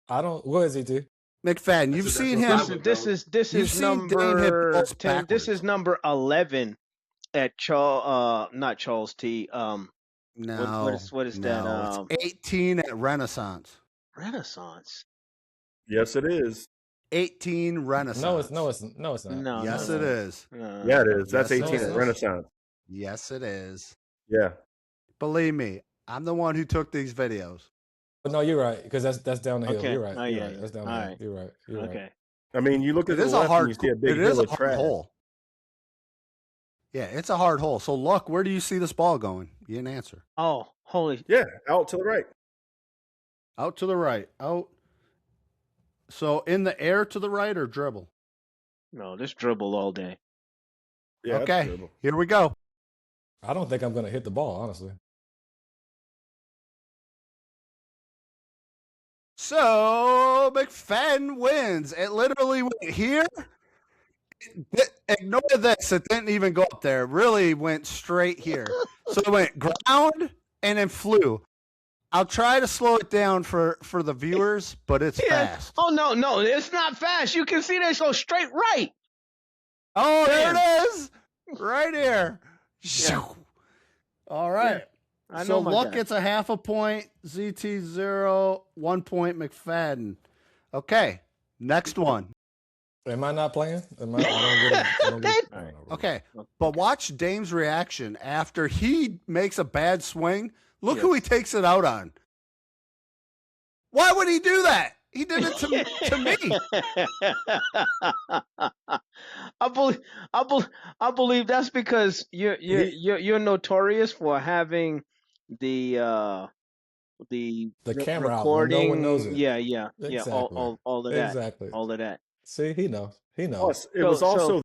I don't. What is he do? McFadden, you've That's seen what him. I would This know. is You've seen Dame hit number balls 10. This is backwards. number 11 at not Charles T. No. what is no, that? It's 18 at Renaissance. Renaissance. Yes, it is. 18 Renaissance. No, it's not. No. Yes, no, it no. is. No. Yeah, it is. That's Yes, it 18 is. at Renaissance. Yes, it is. Yeah. Believe me, I'm the one who took these videos. No, you're right because that's down the hill. Okay. You're right. Oh, You're yeah, right. yeah. That's down All the hill. right. You're right. You're right. Okay. I mean, you look at It the is a left hard. and you see a big It is hill a of hard trash. hole. Yeah, it's a hard hole. So look, where do you see this ball going? You didn't answer. Oh, holy. Yeah, out to the right. Out to the right. Out. So in the air to the right or dribble? No, this dribble all day. Yeah, that's Okay, dribble. here we go. I don't think I'm gonna hit the ball, honestly. So McFadden wins. It literally went here. Ignore this. It didn't even go up there. It really went straight here. So it went ground and then flew. I'll try to slow it down for the viewers, but it's fast. Oh no, it's not fast. You can see they go straight right. Oh, there Damn. it is. Right here. Yeah. All right. I So know my look, guy. it's a half a point. ZT 0, 1 point McFadden. Okay. Next one. Am I not playing? I don't get it. I don't know. Okay. But watch Dame's reaction after he makes a bad swing. Look who he takes it out on. Why would he do that? He did it to me. I believe that's because you're notorious for having the camera out when recording. no one knows it. Yeah, Exactly. all of that. Exactly. All of that. See, he knows. He knows. Plus, it was also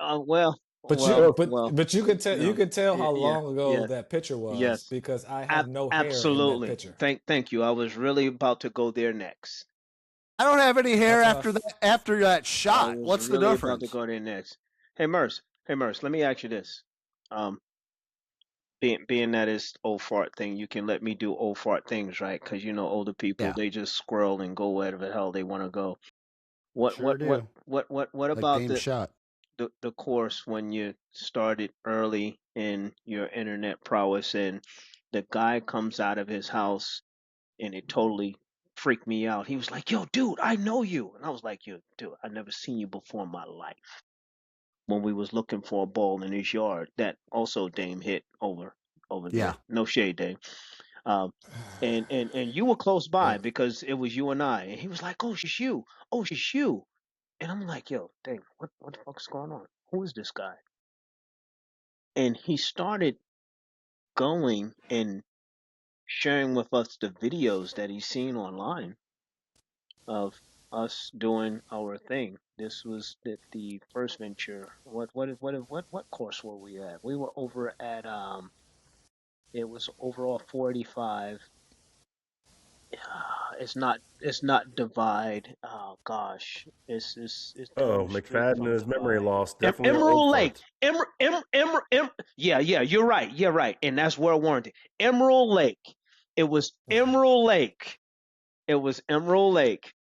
But you could tell no. you could tell how Yeah, long ago yeah. that picture was Yes. because I have no hair absolutely. in that picture. Thank you. I was really about to go there next. I don't have any hair That's after that I shot. was What's really the about difference? to go there next. Hey Merce, let me ask you this. Being that it's old fart thing, you can let me do old fart things, right? Because older people, Yeah. they just scroll and go wherever the hell they want to go. What Sure do. what Like about Dame shot. the course when you started early in your internet prowess and the guy comes out of his house and it totally freaked me out. He was like, "Yo, dude, I know you," and I was like, "Yo, dude, I've never seen you before in my life." When we was looking for a ball in his yard, that also Dame hit over Yeah. there. No shade, Dame. And you were close by Yeah. because it was you and I. And he was like, "Oh, she's you. Oh, she's you." And I'm like, yo, dang, what the fuck's going on? Who is this guy? And he started going and sharing with us the videos that he's seen online of us doing our thing. This was the first venture. What course were we at? We were over at it was overall 485. It's not divide. Oh gosh, it's Oh, down the street McFadden and from his memory divide. loss. Definitely an old Emerald Lake. fart. Yeah, you're right. You're right. And that's where warranty. Emerald Lake. It was Emerald Lake. It was Emerald Lake.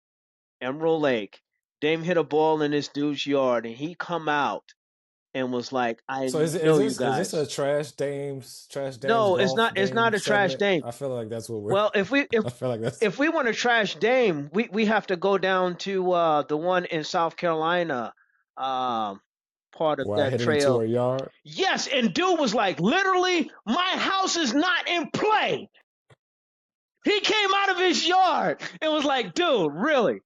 Emerald Lake. Dame hit a ball in this dude's yard and he come out and was like, I So is know you this a guys. trash dames No, it's golf not game a trash segment? Dame. I feel like that's what we're. Well, I feel like that's if we want to trash Dame, we have to go down to the one in South Carolina, part of where I that hit it into trail. her yard. Yes, and dude was like, literally, my house is not in play. He came out of his yard and was like, dude, really?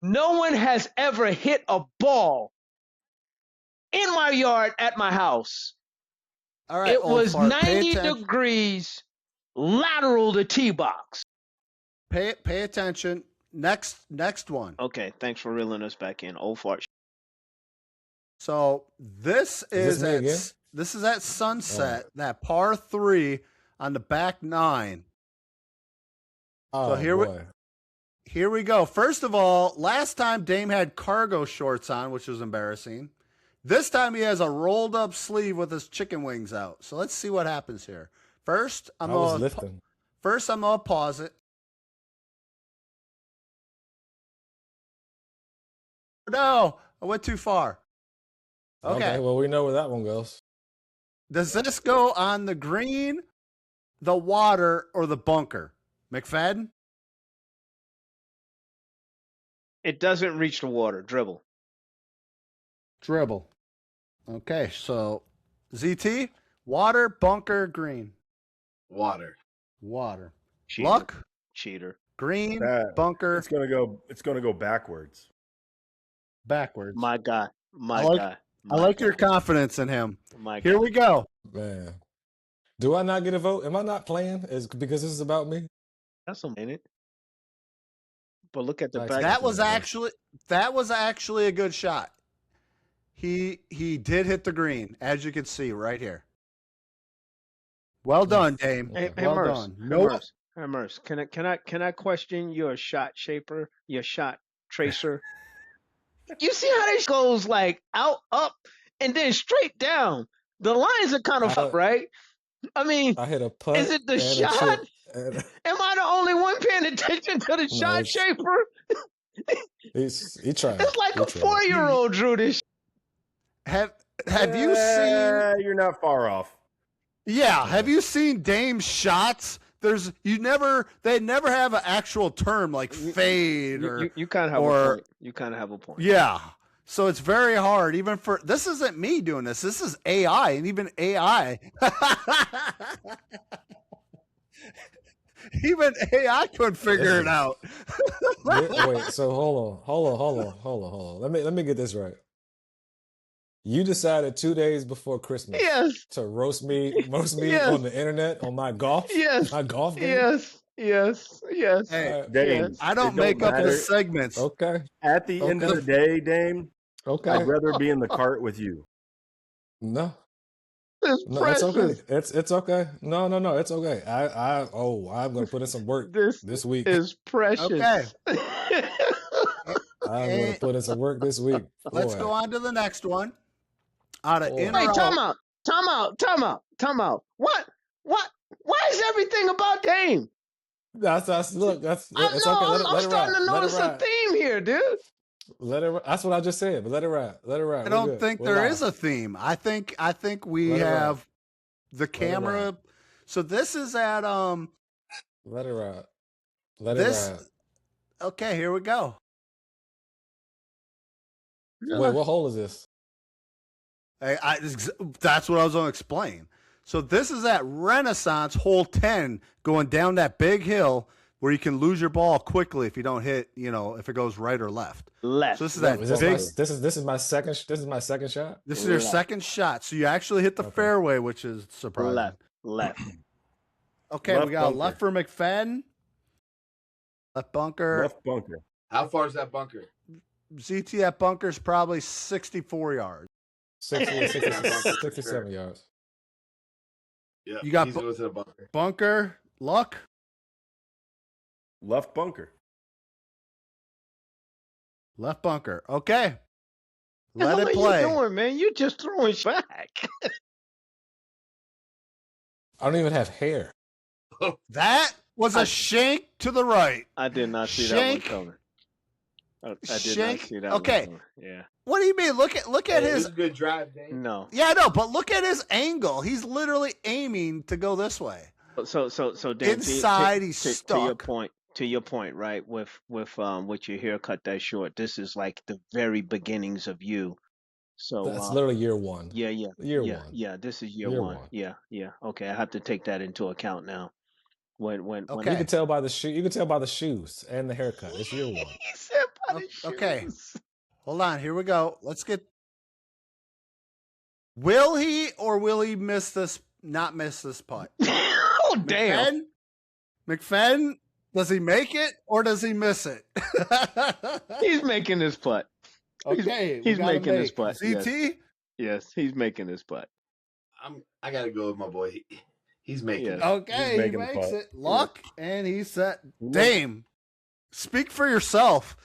No one has ever hit a ball in my yard at my house. All right, It old was fart. 90 degrees lateral to tee box. Pay attention. Next one. Okay, thanks for reeling us back in. Old fart. So this Is is this me again? this is at sunset, that par 3 on the back 9. Oh, So boy. here we go. First of all, last time Dame had cargo shorts on, which was embarrassing. This time he has a rolled up sleeve with his chicken wings out. So let's see what happens here. First, I was lifting. I'm gonna pause it. No, I went too far. Okay. Well, we know where that one goes. Does this go on the green, the water, or the bunker? McFadden? It doesn't reach the water. Dribble. Dribble. Okay, so ZT, water, bunker, green. Water. Water. Cheater. Luck, Cheater. green, bunker, It's gonna go backwards. backwards. My guy. I like your confidence in him. Here we go. Man. Do I not get a vote? Am I not playing? Is because this is about me? That's a minute. But look at the Nice. back. That was actually a good shot. He did hit the green, as you can see right here. Well done, Dame. Hey, well Merce, done. hey, Nope. Merce, hey, Merce, can I question your shot shaper, your shot tracer? You see how this goes like out, up, and then straight down. The lines are kind of up, right? I mean, I hit a putt. is it the and shot? a chip. And Am I the only one paying attention to the shot it's- shaper? he tried. It's like He a tried. 4-year-old drew this. Have you seen? You're not far off. Yeah. Have you seen Dame's shots? They never have an actual term like fade or You kind of have a point. You kind of have a point. yeah. So it's very hard. Even for this isn't me doing this. This is AI, and even AI, even AI couldn't figure it out. Wait, so hold on. Let me get this right. You decided 2 days before Christmas to roast me Yes. on the internet on my golf game. Yes. Hey, Dame, I don't it make up matter. the segments. Okay. At the end of the day, Dame, Okay. I'd rather be in the cart with you. No, It's it's precious. okay. It's okay. No, it's okay. I'm gonna put in some work this week. Is precious. Okay. I'm gonna put in some work this week. Let's Boy. go on to the next one. Out of Boy. in or Wait, out. time out. What? Why is everything about Dame? That's look. That's I it's know. okay. I'm starting to notice a theme here, dude. Let it. That's what I just said. But let it ride. Let it ride. I don't think there is a theme. I think we Let it have ride. the camera. So this is at Let it ride. Let this. it ride. Okay, here we go. Wait, what hole is this? That's what I was going to explain. So this is at Renaissance hole 10 going down that big hill. where you can lose your ball quickly if you don't hit, if it goes right or left. Left. So this is Wait, that is big. this is my second shot. This is your Left. second shot. So you actually hit the Okay. fairway, which is surprising. Left. Okay, Left we got bunker. a left for McFadden. Left bunker. Left bunker. How far is that bunker? ZT at bunker's probably 64 yards. 67 yards. Yeah, You got he's going to the bunker. Bunker, Luck. Left bunker. Left bunker. Okay. The Let hell it are play. you doing, man? You just throwing back. I don't even have hair. That was a shank to the right. I did not see Shank. that one coming. I did Shank. not see that Okay. one coming. Yeah. What do you mean? Look at Hey, his. this is a good drive, Dave. No. Yeah, I know, but look at his angle. He's literally aiming to go this way. So Dan, Inside, he's to stuck. your point, right? With your haircut that short, this is like the very beginnings of you. So That's literally year one. yeah. Year one. Yeah, this is year Year one. one. Yeah. Okay, I have to take that into account now. When Okay. You can tell by the shoe. You can tell by the shoes and the haircut. It's year one. he said by the Okay. shoes. Hold on. Here we go. Let's get. Will he or will he miss this? Not miss this putt? Oh damn! McFadden, does he make it or does he miss it? He's making this putt. Okay, he's making this putt. CT. Yes, he's making this putt. I got to go with my boy. He's making it. Okay, He's he making the makes putt. it. Luck, and he set. Dame, speak for yourself.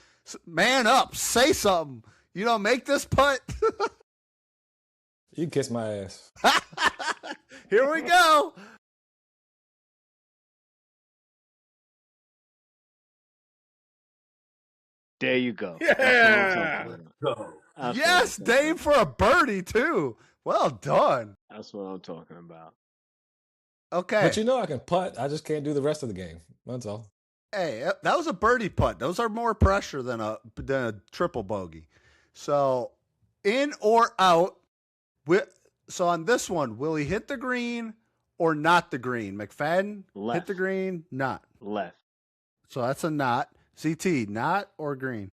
Man up. Say something. You don't make this putt. You can kiss my ass. Here we go. There you go. Yeah. Yes, Dame for a birdie too. Well done. That's what I'm talking about. Okay. But you know I can putt. I just can't do the rest of the game. That's all. Hey, that was a birdie putt. Those are more pressure than a triple bogey. So, in or out. So on this one, will he hit the green or not the green? McFadden Left. hit the green, not. Left. So that's a not. CT, not or green.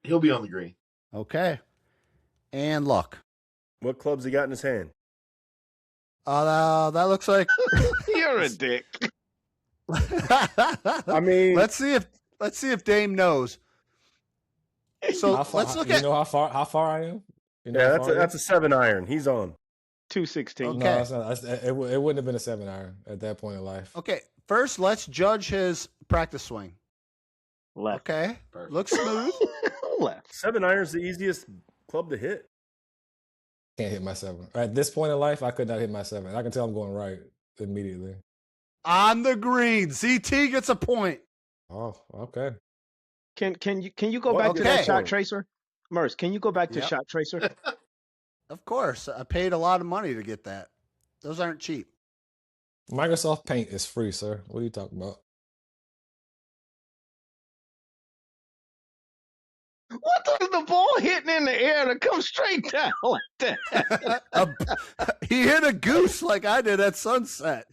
He'll be on the green. Okay. And Luck. What clubs he got in his hand? That looks like. You're a dick. I mean, let's see if Dame knows. So let's look you at. know how far I am. You know yeah, how far I that's a 7-iron. He's on. 216. Okay. No, it's not. It wouldn't have been a 7-iron at that point in life. Okay, first let's judge his practice swing. Left. Okay, Perfect. looks smooth. Left. 7-iron's the easiest club to hit. Can't hit my 7. At this point in life, I could not hit my 7. I can tell I'm going right immediately. On the green, CT gets a point. Oh, okay. Can you go Well, back to okay. that shot tracer? Merce, can you go back to Yep. shot tracer? Of course, I paid a lot of money to get that. Those aren't cheap. Microsoft Paint is free, sir. What are you talking about? What the ball hitting in the air to come straight down like that? He hit a goose like I did at sunset.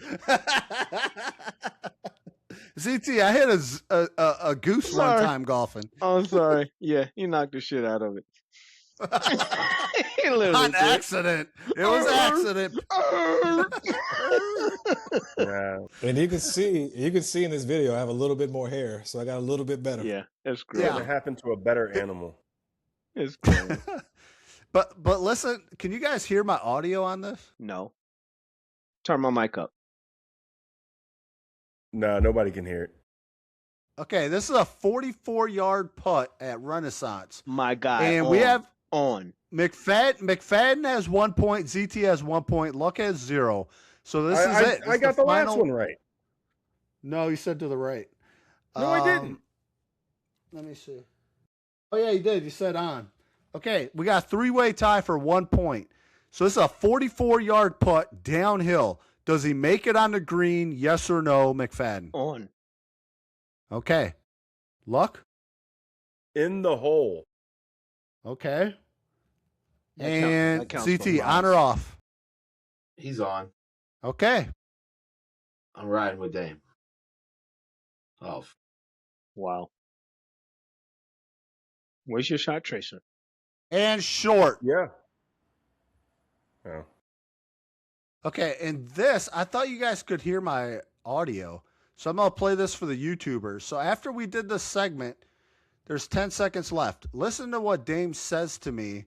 CT, I hit a goose one Sorry. time golfing. Oh, sorry. Yeah, he knocked the shit out of it. He literally On did. accident. It was accident. Yeah. And you can see in this video I have a little bit more hair, so I got a little bit better. Yeah, it's great. Yeah. It happened to a better animal. It's great. But listen, can you guys hear my audio on this? No. Turn my mic up. No, nobody can hear it. Okay, this is a 44-yard putt at Renaissance. My guy. And we have on. McFadden has 1 point, ZT has 1 point, Luck has 0. So this is it. I It's got the last final- one right. No, you said to the right. No, I didn't. Let me see. Oh, yeah, you did. You said on. Okay, we got a 3-way tie for 1 point. So this is a 44-yard putt downhill. Does he make it on the green? Yes or no, McFadden? On. Okay. Luck? In the hole. Okay. That And counts for CT, miles. on or off? He's on. Okay. I'm riding with Dame. Oh, Wow. Where's your shot tracer? And short. Yeah. Yeah. Okay, and this, I thought you guys could hear my audio. So I'm going to play this for the YouTubers. So after we did this segment, there's 10 seconds left. Listen to what Dame says to me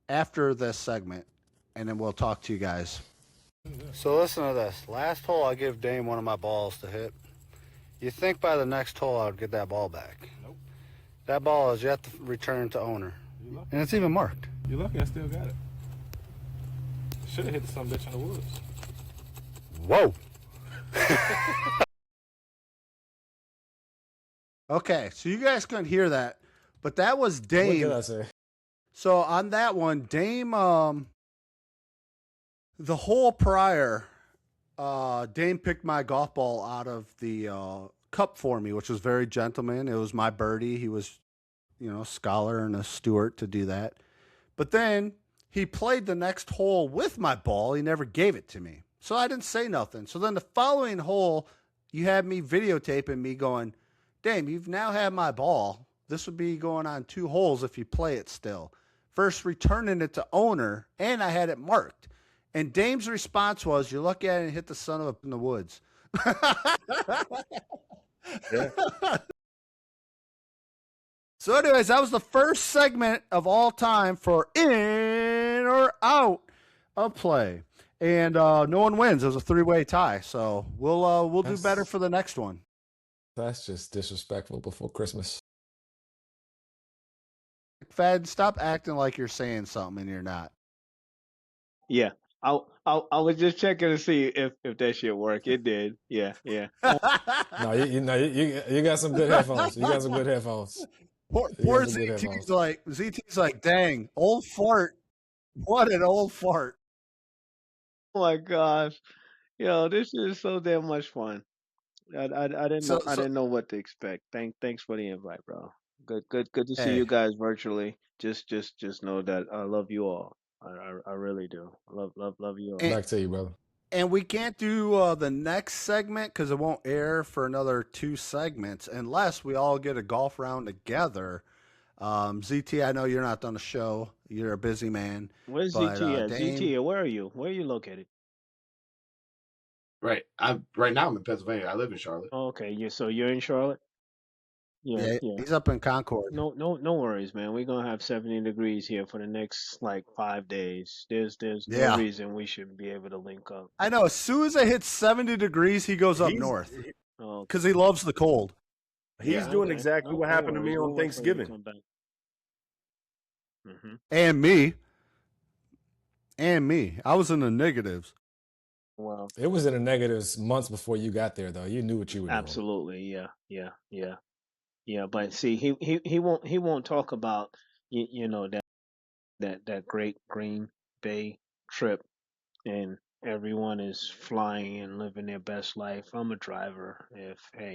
after this segment, and then we'll talk to you guys. So listen to this. Last hole, I give Dame one of my balls to hit. You think by the next hole I would get that ball back. Nope. That ball is yet to return to owner. And it's even marked. You're lucky I still got it. Should have hit some bitch in the woods. Whoa. Okay, so you guys couldn't hear that, but that was Dame. What did I say? So on that one, Dame, the hole prior, Dame picked my golf ball out of the cup for me, which was very gentleman. It was my birdie. He was, scholar and a steward to do that. But then he played the next hole with my ball. He never gave it to me. So I didn't say nothing. So then the following hole, you had me videotaping me going, Dame, you've now had my ball. This would be going on 2 holes if you play it still. First returning it to owner, and I had it marked. And Dame's response was, you look at it and hit the son of a in the woods. Yeah. So anyways, that was the first segment of all time for in or out of play. And no one wins. It was a 3-way tie. So we'll do better for the next one. That's just disrespectful before Christmas. Fed, stop acting like you're saying something and you're not. Yeah. I was just checking to see if that shit worked. It did. Yeah. No, you got some good headphones. You got some good headphones. Poor some good ZT's like, dang, old fart. What an old fart. Oh my gosh. Yo, this is so damn much fun. I didn't know I didn't know what to expect. Thanks for the invite, bro. Good to see you guys virtually. Just know that I love you all. I really do. Love you all. Back to you, brother. And we can't do the next segment because it won't air for another 2 segments unless we all get a golf round together. ZT, I know you're not on the show. You're a busy man. Where's ZT at? ZT, where are you? Where are you located? right. Right now I'm in Pennsylvania. I live in Charlotte. Oh, okay. So you're in Charlotte? Yeah. He's up in Concord. No worries, man. We're gonna have 70 degrees here for the next 5 days. There's no reason we shouldn't be able to link up. I know. As soon as it hits 70 degrees, he goes up north because he loves the cold. He's doing exactly what happened to me on Thanksgiving. Mm-hmm. And me. I was in the negatives. Well, it was in the negatives months before you got there, though. You knew what you were doing. Absolutely, yeah. But see, he won't talk about that great Green Bay trip, and everyone is flying and living their best life. I'm a driver.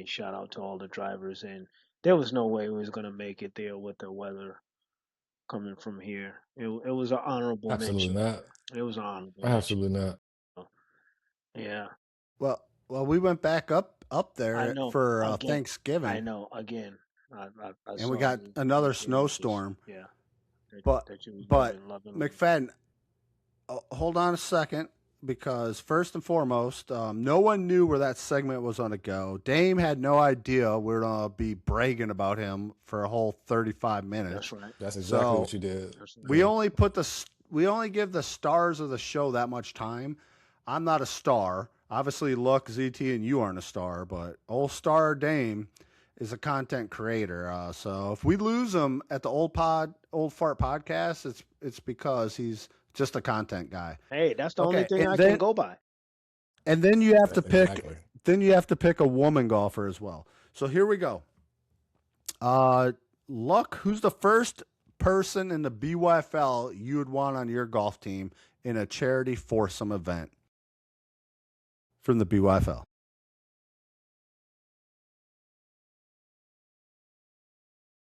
Shout out to all the drivers, and there was no way we was gonna make it there with the weather coming from here. It was an honorable Absolutely mention. not. It was an honorable Absolutely mention. not. Yeah. Well, we went back up there for Thanksgiving. I know. Again, I and we got another snowstorm. Yeah. But McFadden, hold on a second, because first and foremost, no one knew where that segment was going to go. Dame had no idea we were going to be bragging about him for a whole 35 minutes. That's right. That's exactly what you did. We only give the stars of the show that much time. I'm not a star. Obviously, look, ZT and you aren't a star, but old star Dame is a content creator. So if we lose him at the Old Fart podcast, it's because he's just a content guy. Hey, that's the only thing I can go by. And then you have to pick. Then you have to pick a woman golfer as well. So here we go. Luck, who's the first person in the BYFL you would want on your golf team in a charity foursome event from the BYFL?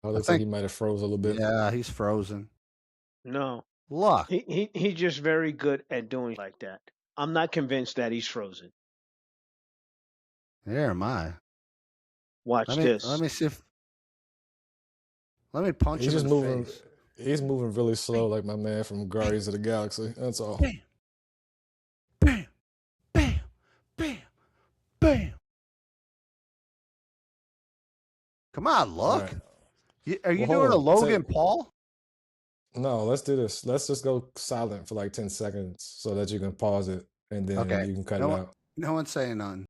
Oh, looks like he might have froze a little bit. Yeah, he's frozen. No. Luck. He's just very good at doing like that. I'm not convinced that he's frozen. There am I. Watch Let this. me see if let me punch He's him just in the moving. face. He's moving really slow, like my man from Guardians of the Galaxy. That's all. Bam, bam, bam, bam, bam. Come on, All look. right. Are you Well, doing a hold on. Logan Paul? No, let's do this. Let's just go silent for like 10 seconds so that you can pause it and then Okay. you can cut No it one, out. no one's saying none.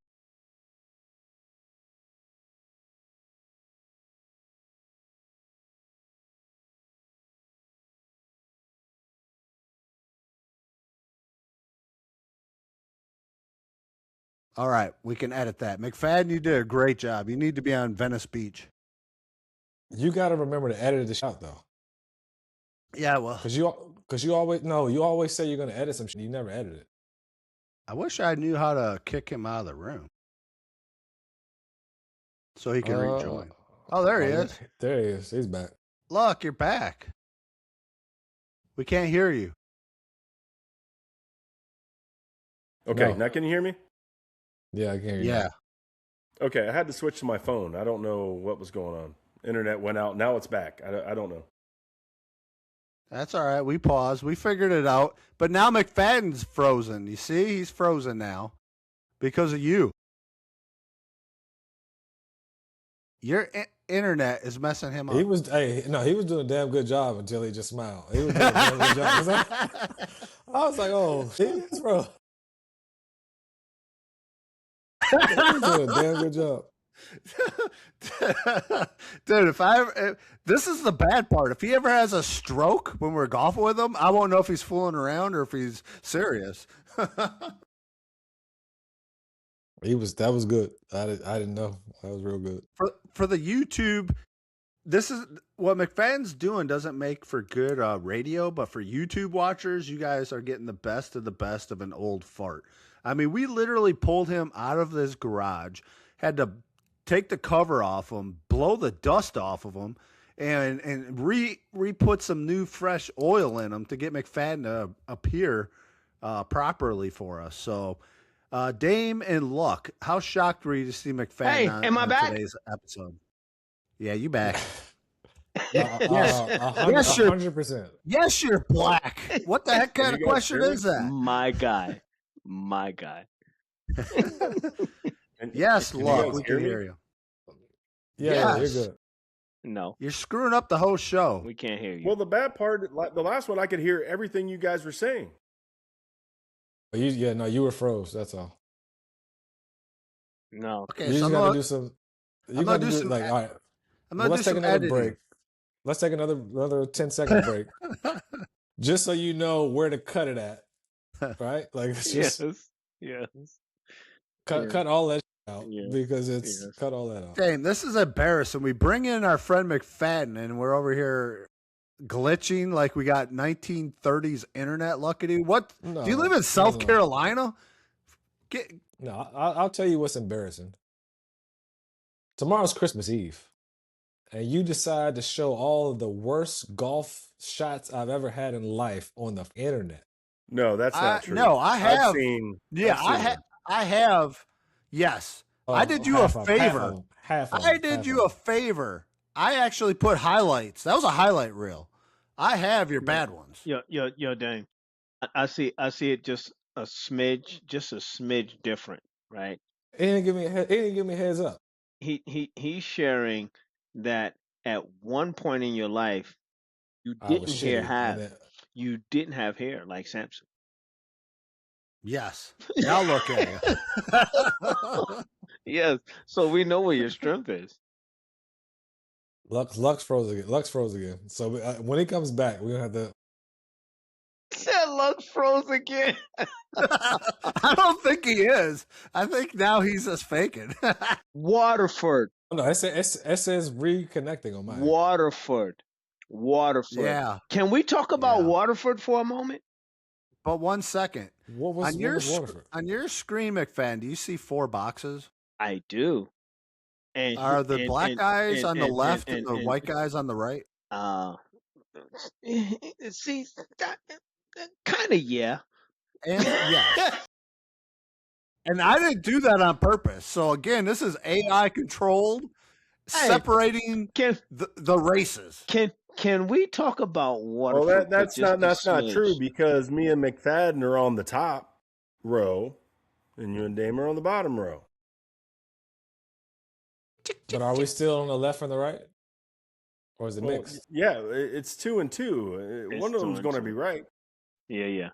All right, we can edit that. McFadden, you did a great job. You need to be on Venice Beach. You got to remember to edit this out though. Yeah, well, Cause you always say you're gonna edit some shit. You never edit it. I wish I knew how to kick him out of the room so he can rejoin. Oh, there he is. There he is. He's back. Look, you're back. We can't hear you. Okay, No. now can you hear me? Yeah, I can hear you. Yeah. Okay, I had to switch to my phone. I don't know what was going on. Internet went out. Now it's back. I don't know. That's all right. We paused. We figured it out. But now McFadden's frozen. You see? He's frozen now because of you. Your internet is messing him up. He was doing a damn good job until he just smiled. He was doing a damn good job. I was like, oh, shit, bro. He was doing a damn good job. Dude, this is the bad part. If he ever has a stroke when we're golfing with him, I won't know if he's fooling around or if he's serious. That was good. I didn't know. That was real good. For the YouTube, this is what McFadden's doing. Doesn't make for good radio, but for YouTube watchers, you guys are getting the best of an old fart. I mean, we literally pulled him out of this garage, had to take the cover off him, blow the dust off of him, and re-put some new fresh oil in him to get McFadden to appear properly for us. So, Dame and Luck, how shocked were you to see McFadden on today's episode? Yeah, you back. Yes, 100%. Yes, you're black. What the heck kind of question is that? My guy. My guy. Yes, Can you Luck, guys we hear can me? hear you. Yeah, Yes. you're good. No, You're screwing up the whole show. we can't hear you. Well, the bad part, the last one, I could hear everything you guys were saying. But you were froze. That's all. No. Okay, You so just I'm got to gonna, do some. I'm You gonna got to do do some. like all right. I'm Well, gonna do let's take some another editing. break. Let's take another 10-second break, just so you know where to cut it at. Right? Like it's just Yes. cut all that out Yeah. because it's Yes. cut all that out. Dang, this is embarrassing. We bring in our friend McFadden, and we're over here glitching like we got 1930s internet. Luckily, what? No, Do you live in South no. Carolina? No, I'll tell you what's embarrassing. Tomorrow's Christmas Eve, and you decide to show all of the worst golf shots I've ever had in life on the internet. No, that's not true. No, I have. I've seen. Yeah, I've seen them. I have. Yes, I did you a favor. I did you a favor. I actually put highlights. That was a highlight reel. I have your bad ones. Yo, Dame. I see it just a smidge different, right? He didn't give me a heads up. He's sharing that at one point in your life you I was didn't shitty, you didn't have hair like Samson. Yes. Now look at you. Yes. So we know where your strength is. Lux froze again. So when he comes back, we're gonna have to. That Lux froze again. I don't think he is. I think now he's just faking. Waterford. No, it says reconnecting on mine. Waterford. Yeah. Can we talk about Waterford for a moment? But 1 second. What was Waterford? On your screen, McFadden, do you see 4 boxes? I do. And Are the black guys on the left and the white guys on the right? See, kind of, yeah. And yes. And I didn't do that on purpose. So again, this is AI controlled. separating Can the races. can we talk about Well, Waterford for that's just a not true smidge? because me and McFadden are on the top row, and you and Dame are on the bottom row. But are we still on the left and the right? Or is it Well, mixed? yeah, it's 2 and 2. It's One of 2 them's and going to 2. be right. Yeah.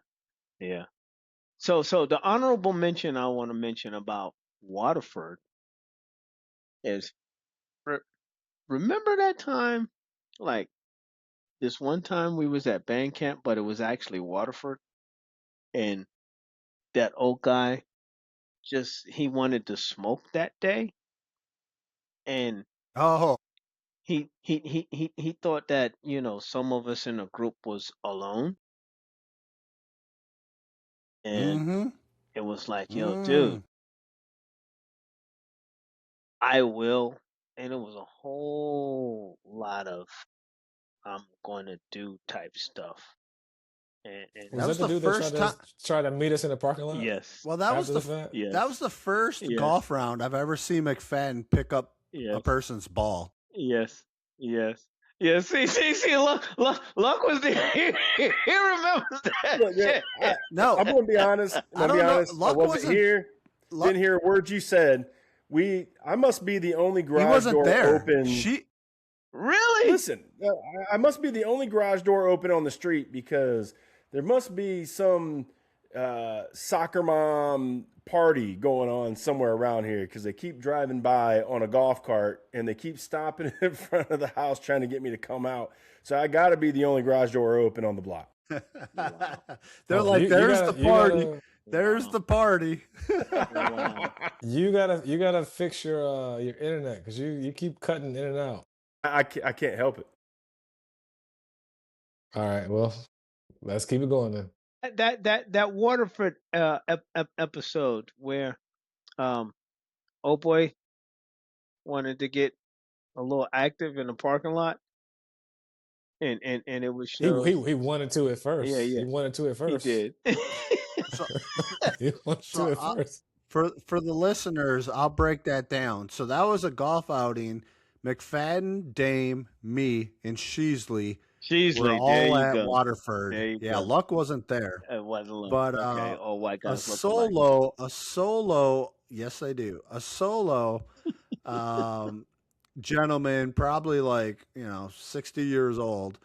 So the honorable mention I want to mention about Waterford is remember that time, like this one time we was at band camp, but it was actually Waterford, and that old guy he wanted to smoke that day, and Oh, he thought that some of us in the group was alone, and mm-hmm. it was like, yo, dude, Mm. I will, and it was a whole lot of I'm going to do type stuff, and Was That that was the the dude that first time. tried to meet us in the parking lot yes, Well, after the fact? that was yes, the first yes, golf round I've ever seen McFadden pick up a yes, person's ball. yes, yes. Yeah, see, luck was there. He remembers that Look, shit. No, I'm going to be honest. I'm I going to be don't know. honest. I Luck wasn't wasn't. here. Luck, Didn't hear a word you said. I must be the only he garage wasn't door there. open. Really? Listen, I must be the only garage door open on the street because there must be some soccer mom party going on somewhere around here because they keep driving by on a golf cart and they keep stopping in front of the house trying to get me to come out. So I got to be the only garage door open on the block. Wow. They're like, there's the party. There's Wow. the party. Wow. You gotta fix your internet because you keep cutting in and out. I can't help it. All right, well, let's keep it going then. That Waterford episode where oh boy wanted to get a little active in the parking lot, and it was He shows. wanted to at first. Yeah, He wanted to at he first. did. So, He wanted so to at first. for the listeners, I'll break that down. So that was a golf outing. McFadden, Dame, me, and Sheasley were Sheasley, there all you at go. Waterford. There you Yeah, go. Luck wasn't there. It wasn't Luck. But Okay, all white a guys look alike. solo, yes, they do. A solo um, gentleman, probably like 60 years old,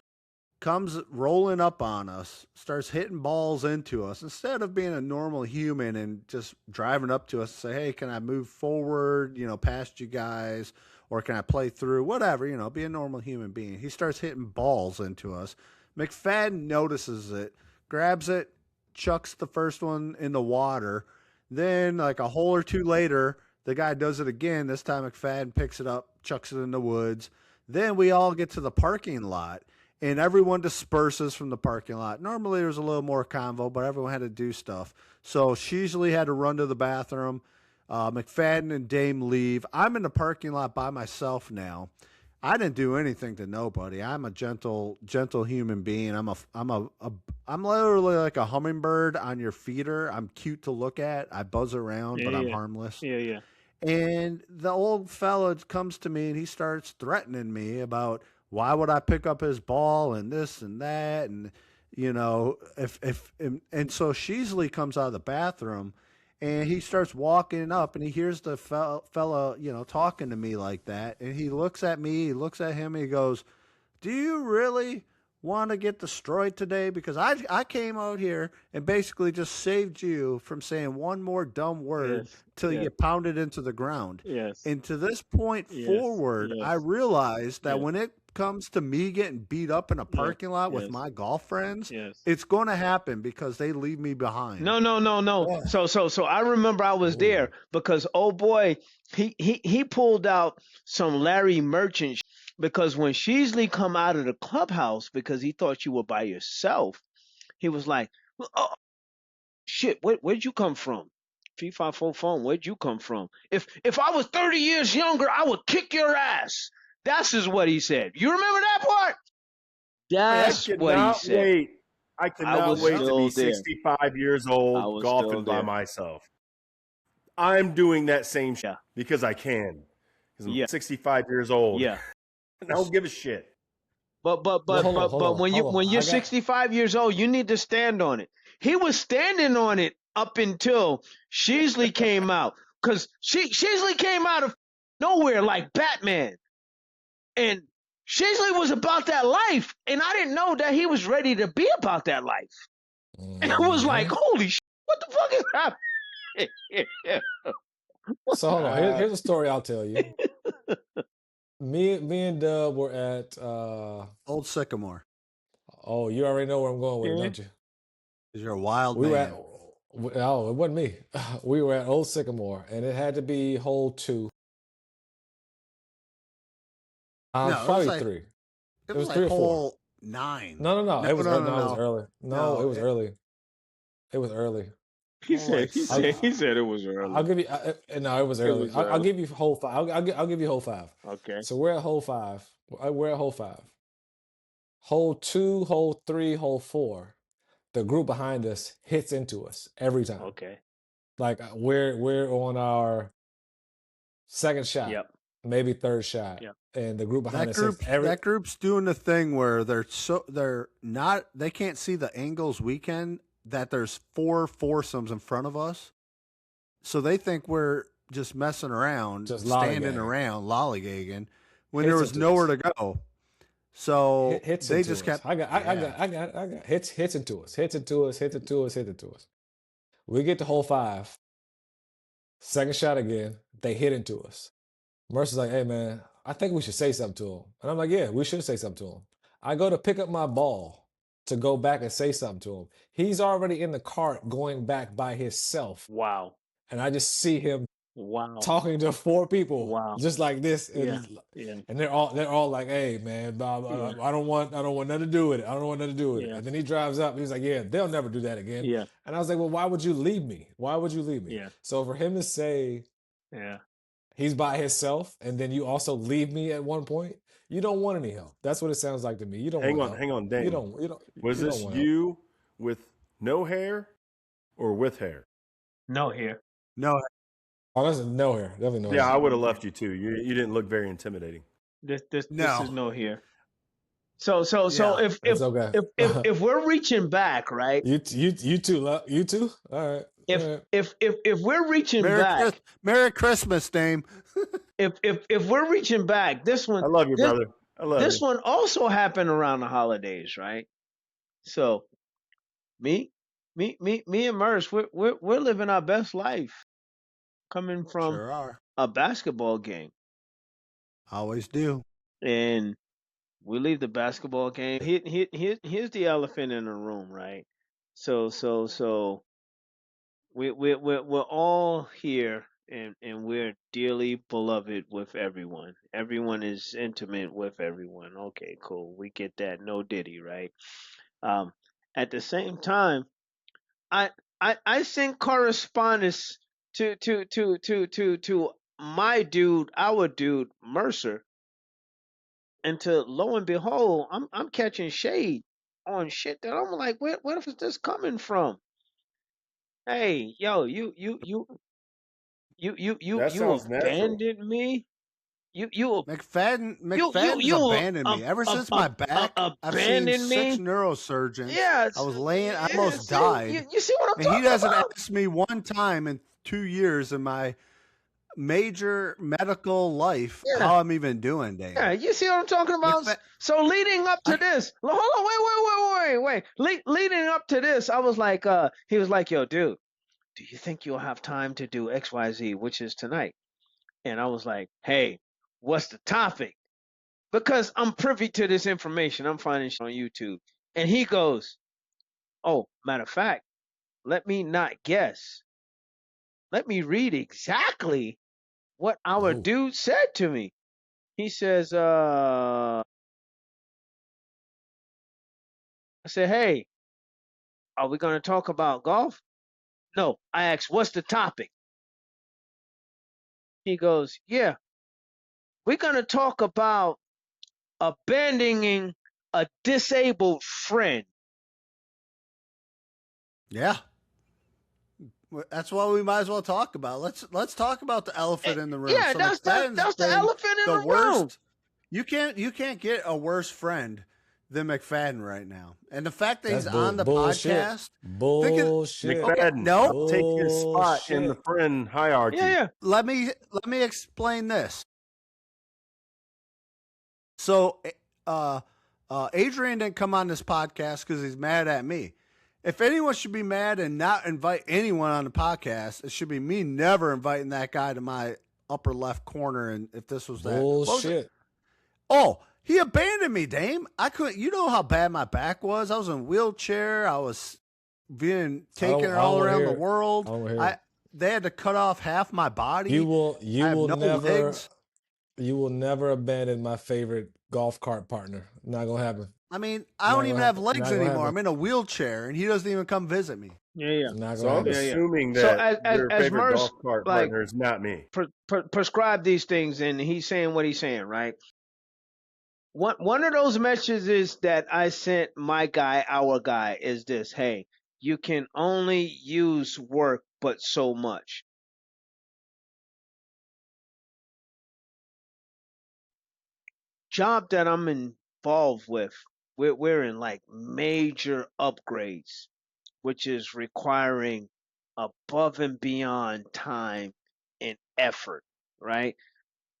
comes rolling up on us, starts hitting balls into us instead of being a normal human and just driving up to us and say, "Hey, can I move forward? Past you guys." Or can I play through? Whatever, be a normal human being. He starts hitting balls into us. McFadden notices it, grabs it, chucks the first one in the water. Then, like a hole or two later, the guy does it again. This time, McFadden picks it up, chucks it in the woods. Then we all get to the parking lot, and everyone disperses from the parking lot. Normally, there was a little more convo, but everyone had to do stuff. So Sheasley had to run to the bathroom. McFadden and Dame leave. I'm in the parking lot by myself now. I didn't do anything to nobody. I'm a gentle human being. I'm literally like a hummingbird on your feeder. I'm cute to look at. I buzz around, but I'm harmless. Yeah. And the old fella comes to me and he starts threatening me about why would I pick up his ball and this and that, and if and so Sheasley comes out of the bathroom. And he starts walking up, and he hears the fella, talking to me like that. And he looks at me, he looks at him, and he goes, "Do you really want to get destroyed today? Because I came out here and basically just saved you from saying one more dumb word till you get pounded into the ground." Yes. And to this point forward, I realized that when it comes to me getting beat up in a parking lot with my golf friends, it's going to happen because they leave me behind. No. Yeah. So I remember I was there because oh boy, he pulled out some Larry Merchant because when Sheasley come out of the clubhouse because he thought you were by yourself, he was like, "Oh shit, where'd you come from? 354 phone, where'd you come from? If I was 30 years younger, I would kick your ass." That's just what he said. You remember that part? That's what he said. I cannot wait to be 65 years old golfing by myself. I'm doing that same shit because I can. because I'm Yeah. 65 years old. Yeah. And I don't give a shit. But Well, hold on. when you're 65 years old, you need to stand on it. He was standing on it up until Sheasley came out, because Sheasley came out of nowhere like Batman, and Sheasley was about that life, and I didn't know that he was ready to be about that life. And it was like, holy shit, what the fuck is happening? So hold on. Here's a story I'll tell you. Me and Dub were at Old Sycamore. oh, you already know where I'm going with it, don't you? Because you're a wild We were man. at oh, it wasn't me. We were at Old Sycamore, and it had to be hole 2. No, it was Probably like- 3. It was was 3 like or 4. hole 9. No. It was no, it was early. No, No, it was early. It was early. He Hole like said it was early. I'll give you. No, it was early. was I'll early. give you hole 5. I'll give you hole 5. Okay. So we're at hole 5. We're at hole 5. Hole 2, hole 3, hole 4. The group behind us hits into us every time. Okay. Like we're on our second shot, Yep. maybe third shot, Yep. and the group behind that us hits group that group's doing the thing where they can't see the angles we can, that there's 4 foursomes in front of us. So they think we're just messing around, Just standing lollygagging. around, lollygagging, when Hits there was into nowhere us. to go. So hits they into just us. kept. I got hits into us. We get to hole 5. Second shot again. They hit into us. Mercer's like, hey man, I think we should say something to him. And I'm like, yeah, we should say something to him. I go to pick up my ball to go back and say something to him. He's already in the cart going back by himself. Wow. And I just see him Wow. talking to 4 people, Wow. just like this, Yeah. and, Yeah. and they're all like, "Hey, man, I don't want nothing to do with it. I don't want nothing to do with it." Yeah. And then he drives up. He's like, "Yeah, they'll never do that again." Yeah. And I was like, "Well, why would you leave me? Why would you leave me?" Yeah. So for him to say Yeah. he's by himself, and then you also leave me at one point, you don't want any help. That's what it sounds like to me. You don't Hang want on, help. hang on, Dane. You don't. Was you this don't want help. you with no hair or with hair? No hair. No, Oh, that's nowhere. Definitely nowhere. Yeah, I would have left you too. You didn't look very intimidating. This No. is no hair. So Yeah. It's okay. if we're reaching back, right? You too. You too. All right. If all right. if we're reaching back, Merry Christmas, Dame. if we're reaching back, this one I love you, brother. I love this you. one also happened around the holidays, right? So me and Merce, we're living our best life, coming from Sure are. a basketball game, Always do. and we leave the basketball game. Here's the elephant in the room, right? So we're all here, and we're dearly beloved with everyone. Everyone is intimate with everyone. Okay, cool. We get that. No Diddy, right? Um, at the same time, I I sent correspondence to my dude, our dude Mercer, and to lo and behold, I'm catching shade on shit that I'm like, where is this coming from? Hey, yo, That you sounds natural. abandoned me. You McFadden's abandoned me ever since my back. I've seen abandoned 6 me. neurosurgeons. Yeah, I was laying. I yeah, almost see, died. You see what I'm And he talking doesn't about? ask me one time in 2 years of my major medical life Yeah. how I'm even doing, Dave. Yeah, you see what I'm talking about? McFa- So leading up to this, hold on, wait. Leading up to this, I was like, he was like, yo, dude, do you think you'll have time to do XYZ, which is tonight? And I was like, hey, what's the topic? Because I'm privy to this information. I'm finding shit on YouTube. And he goes, oh, matter of fact, let me not guess. Let me read exactly what our Oh. dude said to me. He says, I said, hey, are we going to talk about golf? No. I asked, what's the topic? He goes, yeah, we're going to talk about abandoning a disabled friend. Yeah. That's what we might as well talk about. Let's talk about the elephant in the room. Yeah, So that's McFadden's the been elephant in the the worst. room. You can't get a worse friend than McFadden right now. And the fact that he's on the bullshit. podcast, Bullshit. McFadden, no. don't take his spot in the Bullshit. friend hierarchy. Yeah. let me explain this. So, Adrian didn't come on this podcast because he's mad at me. If anyone should be mad and not invite anyone on the podcast, it should be me never inviting that guy to my upper left corner. And if this was that Bullshit. Oh, he abandoned me, Dame. I couldn't. You know how bad my back was. I was in a wheelchair. I was being taken all around the world. They had to cut off half my body. You will never abandon my favorite golf cart partner. Not gonna happen. I mean, I don't even have legs anymore. I'm in a wheelchair, and he doesn't even come visit me. Yeah. So I'm assuming that your favorite golf cart partner is not me. Prescribe these things, and he's saying what he's saying, right? One of those messages that I sent our guy, is this: hey, you can only use work, but so much. Job that I'm involved with, we're in like major upgrades, which is requiring above and beyond time and effort, right?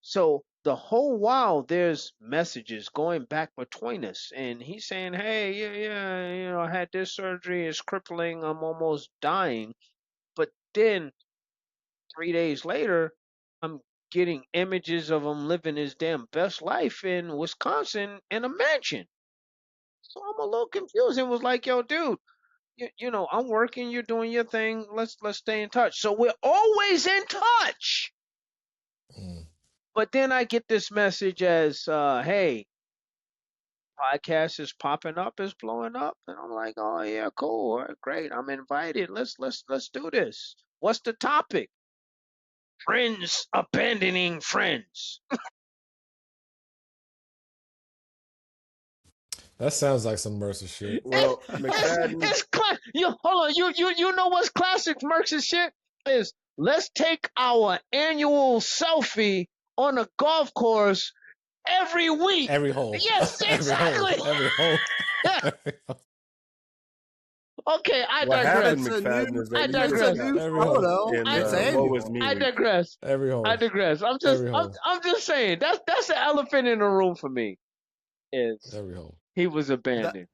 So the whole while there's messages going back between us, and he's saying, hey, yeah, I had this surgery, it's crippling, I'm almost dying. But then 3 days later, I'm getting images of him living his damn best life in Wisconsin in a mansion. So I'm a little confused and was like, yo, dude, I'm working, you're doing your thing, let's stay in touch. So we're always in touch. But then I get this message as, hey, podcast is popping up, is blowing up. And I'm like, oh yeah, cool. All right, great. I'm invited. Let's do this. What's the topic? Friends abandoning friends. That sounds like some Mercer shit. Well, McFadden, Hold on. You know what's classic Mercer shit is? Let's take our annual selfie on a golf course every week. Every hole. Yes, exactly. Every hole. Okay, I what digress. happened, McFadden, is that I digress. Every hole. I digress. Every hole. I digress. I'm just saying that's the elephant in the room for me. Is every hole. He was abandoned.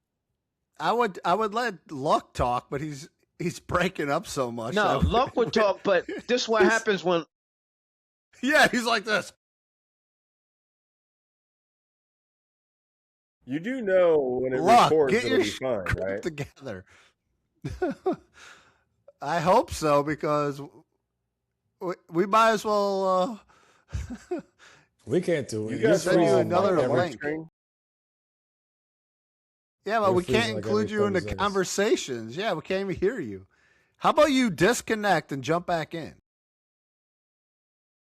I would let Luck talk, but he's breaking up so much. No, Luck would talk, but this is what happens when. Yeah, he's like this. You do know when it Luck, records, get it'll your be fine, right? together. I hope so, because we might as well. We can't do it. You guys send you another link. Screen? Yeah, but we can't include you in the conversations. Yeah, we can't even hear you. How about you disconnect and jump back in?